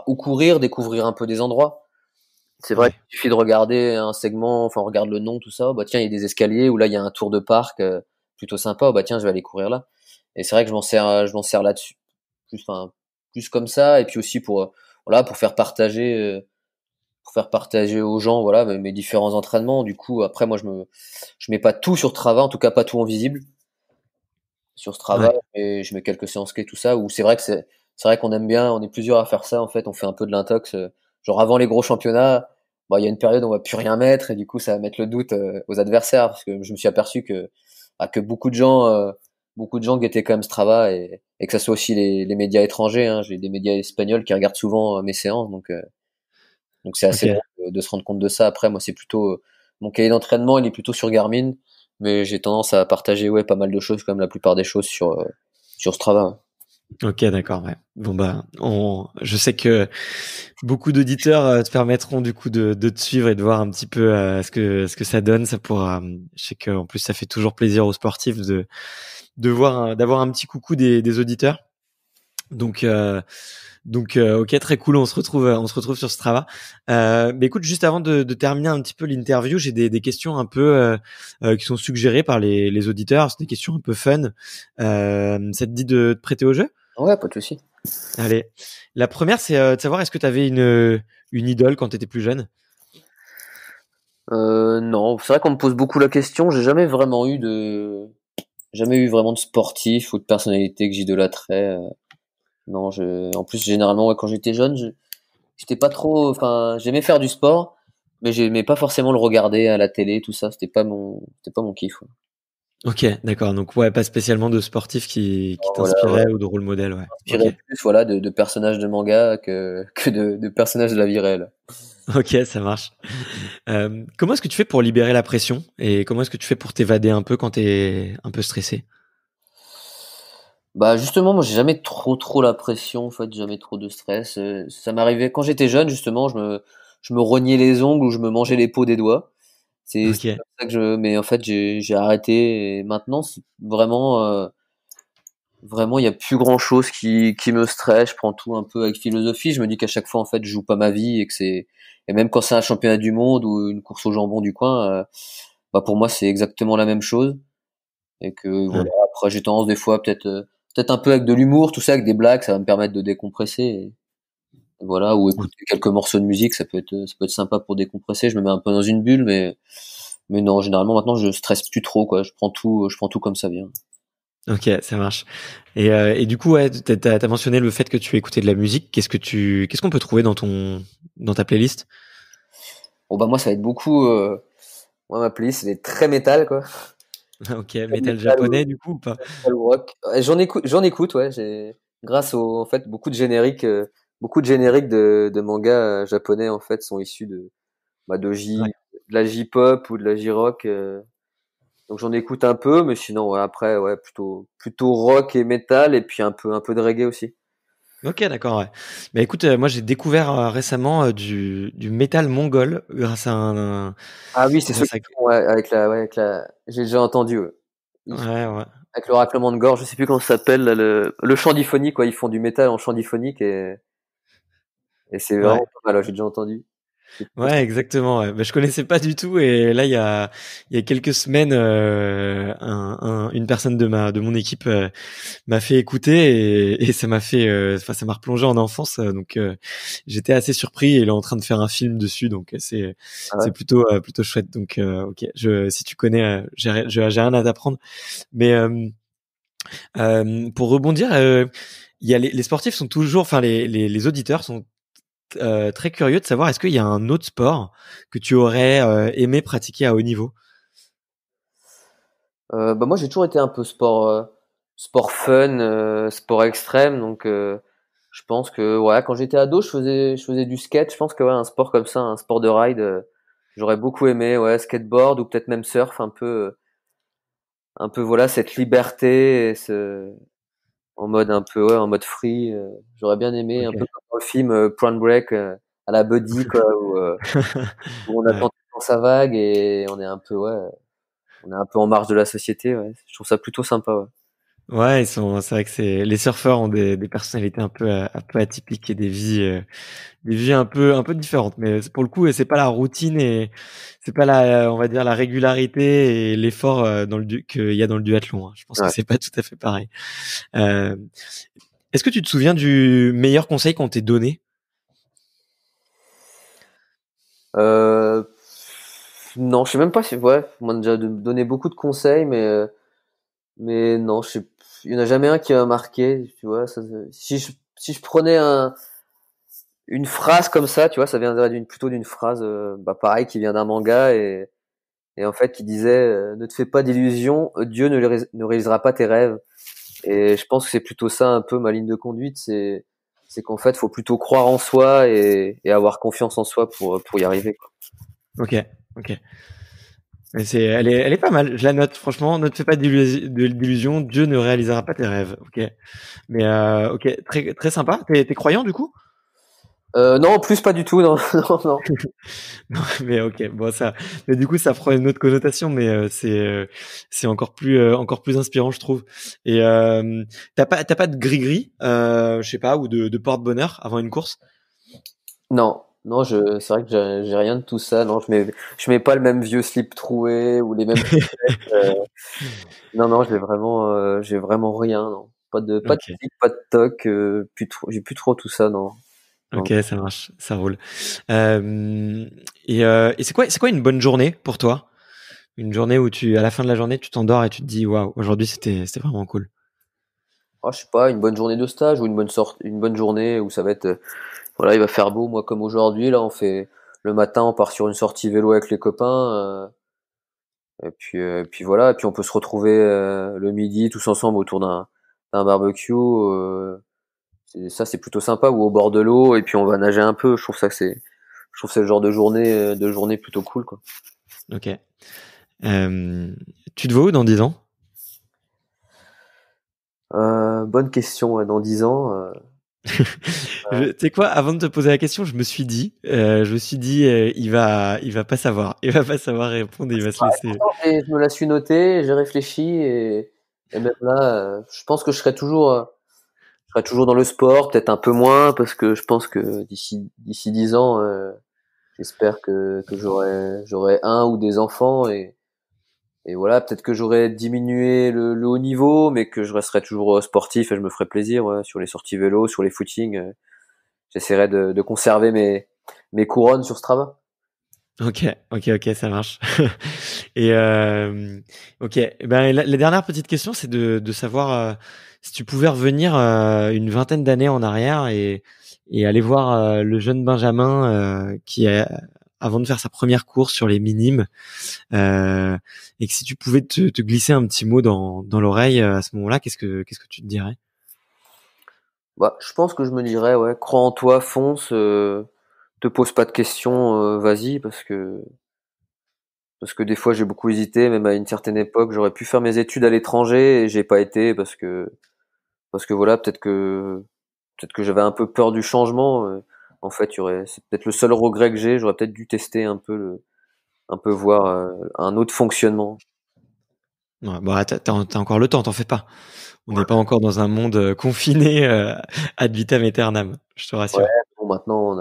où courir, découvrir un peu des endroits. C'est vrai Ouais. qu'il suffit de regarder un segment, enfin on regarde le nom, tout ça. Bah tiens, il y a des escaliers ou là il y a un tour de parc plutôt sympa. Bah tiens, je vais aller courir là. Et c'est vrai que je m'en sers là-dessus, plus comme ça. Et puis aussi voilà, pour faire partager aux gens, voilà, mes différents entraînements. Du coup, après moi je mets pas tout sur Strava, en tout cas pas tout en visible sur Strava, Ouais. et je mets quelques séances clés, tout ça. Où c'est vrai qu'on aime bien, on est plusieurs à faire ça. En fait, on fait un peu de l'intox. Genre avant les gros championnats, il y a une période où on va plus rien mettre et du coup ça va mettre le doute aux adversaires, parce que je me suis aperçu que beaucoup de gens guettaient quand même Strava, et que ça soit aussi les médias étrangers. Hein. J'ai des médias espagnols qui regardent souvent mes séances, donc c'est assez Ok. drôle de se rendre compte de ça. Après, moi, c'est plutôt mon cahier d'entraînement, il est plutôt sur Garmin, mais j'ai tendance à partager pas mal de choses, comme la plupart des choses sur Strava. Ok, d'accord, ouais. Bon bah, je sais que beaucoup d'auditeurs te permettront du coup de te suivre et de voir un petit peu ce que ça donne. Ça pourra. Je sais qu'en plus ça fait toujours plaisir aux sportifs de voir d'avoir un petit coucou des auditeurs. Donc ok, très cool. On se retrouve sur Strava. Mais écoute, juste avant de terminer un petit peu l'interview, j'ai des questions un peu qui sont suggérées par les auditeurs. C'est des questions un peu fun. Ça te dit de te prêter au jeu? Ouais, pas de souci. Allez, la première, c'est de savoir est-ce que tu avais une idole quand tu étais plus jeune? Non, c'est vrai qu'on me pose beaucoup la question. J'ai jamais eu vraiment de sportif ou de personnalité que j'idolâtrais. Non, en plus généralement, ouais, quand j'étais jeune, j'étais pas trop, enfin, j'aimais faire du sport, mais j'aimais pas forcément le regarder à la télé, tout ça. C'était pas mon kiff. Ouais. Ok, d'accord. Donc ouais, pas spécialement de sportif qui Voilà, ouais. t'inspirait ou de rôle modèle, ouais. Ok, J'inspirais plus, voilà, de personnages de manga que de personnages de la vie réelle. ok, ça marche. Comment est-ce que tu fais pour libérer la pression et comment est-ce que tu fais pour t'évader un peu quand t'es un peu stressé? Bah justement, moi j'ai jamais trop la pression, en fait, jamais trop de stress. Ça m'arrivait quand j'étais jeune, justement, je me rognais les ongles ou je me mangeais les peaux des doigts. C'est Ok, comme ça mais en fait j'ai arrêté, et maintenant c'est vraiment il y a plus grand chose qui me stresse. Je prends tout un peu avec philosophie. Je me dis qu'à chaque fois en fait je joue pas ma vie, et même quand c'est un championnat du monde ou une course au jambon du coin, pour moi c'est exactement la même chose. Et que voilà, ouais, après j'ai tendance des fois peut-être un peu avec de l'humour, tout ça, avec des blagues, ça va me permettre de décompresser, et voilà, ou ouais. écouter quelques morceaux de musique, ça peut être sympa pour décompresser. Je me mets un peu dans une bulle, mais non, généralement maintenant je stresse plus trop, quoi. Je prends tout comme ça vient. Ok, ça marche. Et du coup, ouais, t'as mentionné le fait que tu écoutais de la musique. Qu'est-ce qu'on peut trouver dans ta playlist? Bon bah moi ça va être beaucoup, moi ma playlist elle est très métal, quoi. Ok, Très métal métal, japonais du coup ou pas? métal rock. J'en écoute, ouais. Grâce en fait beaucoup de génériques de mangas japonais en fait sont issus Ouais. de la J-pop ou de la J-rock. Donc j'en écoute un peu, mais sinon ouais, après ouais, plutôt rock et metal, et puis un peu de reggae aussi. Ok, d'accord, ouais. Bah écoute, moi j'ai découvert récemment du métal mongol grâce à Ah oui, c'est ceux grâce qui à font, ouais, j'ai déjà entendu. Ouais. Ils font ouais, ouais, avec le raclement de gorge, je sais plus comment ça s'appelle là, le chant diphonique, quoi. Ils font du métal en chant diphonique, et c'est ouais. vraiment pas mal. Ouais, j'ai déjà entendu. C'est plutôt Ouais, exactement. Ouais. Bah, je connaissais pas du tout et là il y a quelques semaines, une personne de mon équipe m'a fait écouter et ça m'a fait, enfin ça m'a replongé en enfance. Donc j'étais assez surpris et il est en train de faire un film dessus, donc ah ouais. c'est plutôt chouette. Donc ok, si tu connais, j'ai rien à t'apprendre. Mais pour rebondir, il y a les sportifs sont toujours, enfin les auditeurs sont très curieux de savoir est-ce qu'il y a un autre sport que tu aurais aimé pratiquer à haut niveau? Bah moi j'ai toujours été un peu sport fun, sport extrême, donc je pense que ouais, quand j'étais ado je faisais du skate. Je pense que ouais, un sport comme ça, un sport de ride, j'aurais beaucoup aimé, ouais, skateboard ou peut-être même surf, un peu voilà cette liberté et en mode un peu ouais, en mode free. J'aurais bien aimé un peu OK. comme dans le film Point Break, à la Buddy quoi, où on attend Ouais. tout le temps sa vague et on est un peu en marge de la société. Ouais, je trouve ça plutôt sympa. Ouais. Ouais, c'est vrai que les surfeurs ont des personnalités un peu atypiques et des vies un peu différentes. Mais pour le coup, c'est pas la routine et c'est pas on va dire la régularité et l'effort qu'il y a dans le duathlon, hein. Je pense que Ouais. c'est pas tout à fait pareil. Euh, Est-ce que tu te souviens du meilleur conseil qu'on t'ait donné? Euh, non, je sais même pas si, ouais, on m'a déjà donné beaucoup de conseils, mais non, il y en a jamais un qui m'a marqué, tu vois, si je prenais une phrase comme ça, tu vois, ça viendrait plutôt d'une phrase, bah, pareil, qui vient d'un manga et en fait, qui disait, ne te fais pas d'illusions, Dieu ne réalisera pas tes rêves. Et je pense que c'est plutôt ça un peu ma ligne de conduite, c'est qu'en fait, faut plutôt croire en soi et avoir confiance en soi pour y arriver, quoi. Ok, ok. Mais elle est pas mal. Je la note. Franchement, ne te fais pas d'illusions. Dieu ne réalisera pas tes rêves. Ok. Mais ok, très très sympa. T'es croyant du coup? Non, plus pas du tout, non, non, non. Non, mais ok. Bon ça. Mais du coup, ça prend une autre connotation. Mais c'est encore plus inspirant, je trouve. Et t'as pas de gris-gris, je sais pas, ou de porte-bonheur avant une course? Non, non, c'est vrai que j'ai rien de tout ça. Non, je mets pas le même vieux slip troué ou les mêmes chaussettes. Non, non, j'ai vraiment rien. Non, pas de Ok. tic, pas de toc. J'ai plus trop tout ça. Non, non. Ok, ça marche, ça roule. Euh, et c'est quoi une bonne journée pour toi? Une journée où à la fin de la journée, tu t'endors et tu te dis, waouh, aujourd'hui c'était vraiment cool. Ah, je sais pas, une bonne journée de stage ou une bonne journée où ça va être, voilà, il va faire beau. Moi, comme aujourd'hui, là, le matin, on part sur une sortie vélo avec les copains. Et puis voilà. Et puis on peut se retrouver le midi tous ensemble autour d'un barbecue. C'est plutôt sympa ou au bord de l'eau et puis on va nager un peu. Je trouve que c'est le genre de journée plutôt cool quoi. Ok. Euh, Tu te vois où dans 10 ans? Bonne question. Ouais, dans 10 ans. Tu sais quoi, avant de te poser la question, je me suis dit, il va pas savoir, il va pas savoir répondre, il va se laisser. Pourtant, je me la suis notée, j'ai réfléchi et même là, je pense que je serai toujours dans le sport, peut-être un peu moins parce que je pense que d'ici 10 ans, j'espère que j'aurai un ou des enfants et voilà, peut-être que j'aurais diminué le haut niveau, mais que je resterai toujours sportif et je me ferai plaisir ouais, sur les sorties vélo, sur les footings. J'essaierai de conserver mes couronnes sur Strava. Ok, ok, ok, ça marche. Et ok, ben la dernière petite question, c'est de savoir si tu pouvais revenir une vingtaine d'années en arrière et aller voir le jeune Benjamin avant de faire sa première course sur les minimes, et que si tu pouvais te glisser un petit mot dans l'oreille à ce moment-là, qu'est-ce que tu te dirais? Bah, je pense que je me dirais, ouais, crois en toi, fonce, te pose pas de questions, vas-y, parce que des fois j'ai beaucoup hésité, même à une certaine époque, j'aurais pu faire mes études à l'étranger et j'ai pas été parce que voilà, peut-être que j'avais un peu peur du changement. En fait, c'est peut-être le seul regret que j'ai. J'aurais peut-être dû tester un peu voir un autre fonctionnement. Ouais, bah, t'as encore le temps, t'en fais pas. On n'est pas encore dans un monde confiné ad vitam aeternam, je te Ouais, rassure. bon, maintenant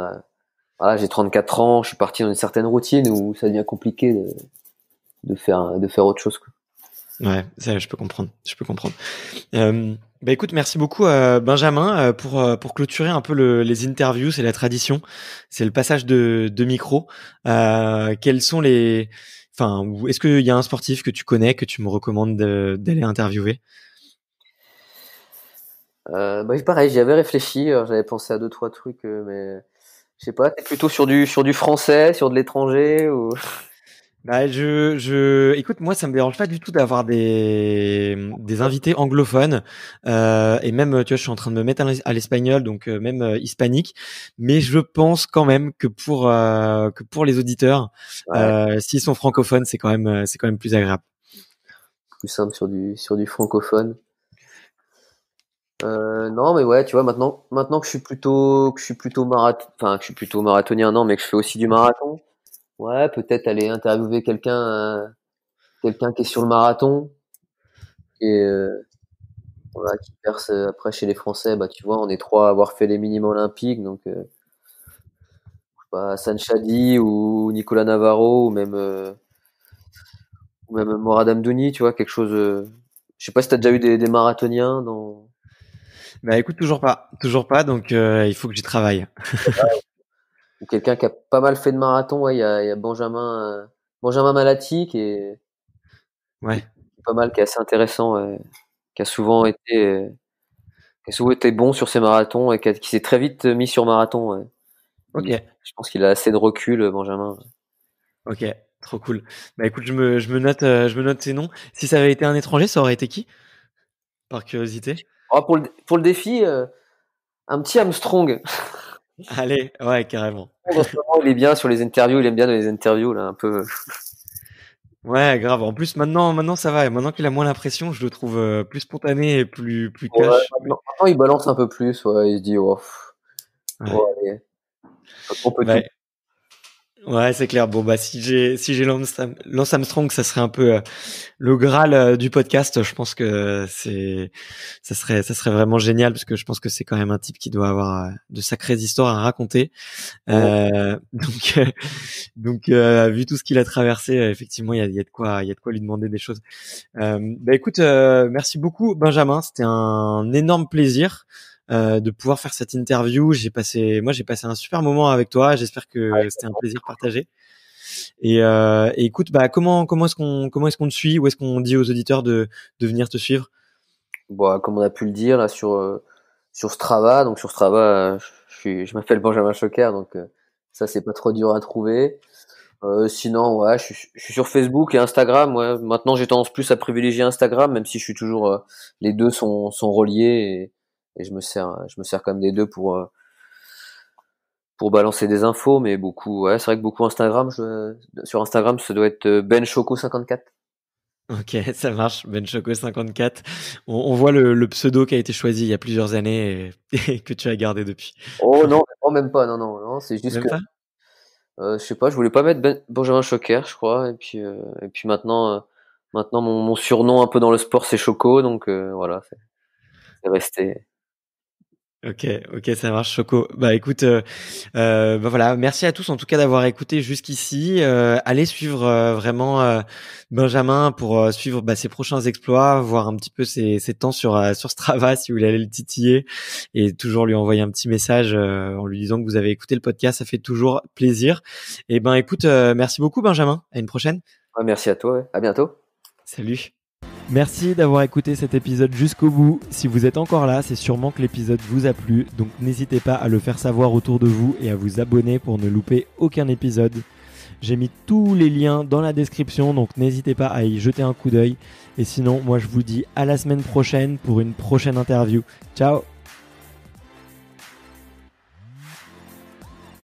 voilà, j'ai 34 ans, je suis parti dans une certaine routine où ça devient compliqué de faire autre chose, quoi. Ouais, ça, je peux comprendre. Bah écoute, merci beaucoup Benjamin pour clôturer un peu les interviews, c'est la tradition, c'est le passage de micro. Quels sont est-ce qu'il y a un sportif que tu connais que tu me recommandes d'aller interviewer? Bah pareil, j'y avais réfléchi, alors j'avais pensé à deux trois trucs, mais je sais pas. T'es plutôt sur du français, sur de l'étranger ou? Bah, écoute, moi, ça me dérange pas du tout d'avoir des invités anglophones, et même, tu vois, je suis en train de me mettre à l'espagnol, donc même hispanique. Mais je pense quand même que pour les auditeurs, Ouais, s'ils sont francophones, c'est quand même plus agréable. plus simple sur du francophone. Non, mais ouais, tu vois, maintenant que je suis plutôt marathonien, non, mais que je fais aussi du marathon. Ouais, peut-être aller interviewer quelqu'un qui est sur le marathon et voilà, qui perce après chez les Français. Bah, tu vois, on est trois à avoir fait les minima olympiques, donc pas Sanchadi ou Nicolas Navarro ou même Morad Amdouni, tu vois, quelque chose. Je sais pas si t'as déjà eu des marathoniens dans. Bah, écoute, toujours pas, donc il faut que j'y travaille. Ou quelqu'un qui a pas mal fait de marathon. Ouais, il y a Benjamin Malati qui est Ouais. pas mal, qui est assez intéressant, ouais, qui a souvent été euh, qui a souvent été bon sur ses marathons et qui s'est très vite mis sur marathon. Ouais. Ok. Je pense qu'il a assez de recul, Benjamin. Ok. Trop cool. Bah, écoute, je me note ces noms. Si ça avait été un étranger, ça aurait été qui? Par curiosité. Oh, pour le défi, un petit Armstrong. Allez, ouais, carrément. En ce moment, il est bien sur les interviews, il aime bien dans les interviews là, un peu. Ouais, grave. En plus, maintenant, ça va. Maintenant qu'il a moins la pression, je le trouve plus spontané et plus Ouais, cash. maintenant, il balance un peu plus. Ouais, il se dit, oh, Ouais. ouais, allez, on peut tout. Ouais, ouais, c'est clair. Bon, bah, si j'ai Lance Armstrong, ça serait un peu le Graal du podcast. Je pense que ça serait vraiment génial parce que je pense que c'est quand même un type qui doit avoir de sacrées histoires à raconter. Ouais, Donc, vu tout ce qu'il a traversé, effectivement, il y a de quoi lui demander des choses. Bah écoute, merci beaucoup Benjamin, c'était un énorme plaisir de pouvoir faire cette interview. J'ai passé un super moment avec toi. J'espère que c'était un plaisir partagé. Et écoute, bah comment est-ce qu'on te suit? Où est-ce qu'on dit aux auditeurs de venir te suivre? bon, comme on a pu le dire là sur Strava, donc sur Strava, je m'appelle Benjamin Choquer, donc ça c'est pas trop dur à trouver. Sinon, ouais, je suis sur Facebook et Instagram. Ouais. Maintenant, j'ai tendance plus à privilégier Instagram, même si je suis toujours, les deux sont reliés et je me sers quand même des deux pour balancer des infos, mais beaucoup, ouais, c'est vrai que beaucoup Instagram. Sur Instagram, ça doit être Ben Choco 54. Ok, ça marche. Ben Choco 54. On voit le pseudo qui a été choisi il y a plusieurs années et que tu as gardé depuis. Oh non, oh, même pas, non, non, non, c'est juste Même que, pas? je sais pas, je voulais pas mettre Benjamin Choquer, je crois, et puis maintenant mon surnom un peu dans le sport c'est Choco, donc voilà, c'est resté. Ok, ok, ça marche, Choco. Bah écoute, bah voilà, merci à tous en tout cas d'avoir écouté jusqu'ici. Allez suivre vraiment Benjamin pour suivre ses prochains exploits, voir un petit peu ses temps sur Strava si vous voulez aller le titiller et toujours lui envoyer un petit message en lui disant que vous avez écouté le podcast, ça fait toujours plaisir. Et ben écoute, merci beaucoup Benjamin. À une prochaine. Ouais, merci à toi, ouais. À bientôt. Salut. Merci d'avoir écouté cet épisode jusqu'au bout. Si vous êtes encore là, c'est sûrement que l'épisode vous a plu, donc n'hésitez pas à le faire savoir autour de vous et à vous abonner pour ne louper aucun épisode. J'ai mis tous les liens dans la description, donc n'hésitez pas à y jeter un coup d'œil. Et sinon, moi je vous dis à la semaine prochaine pour une prochaine interview. Ciao!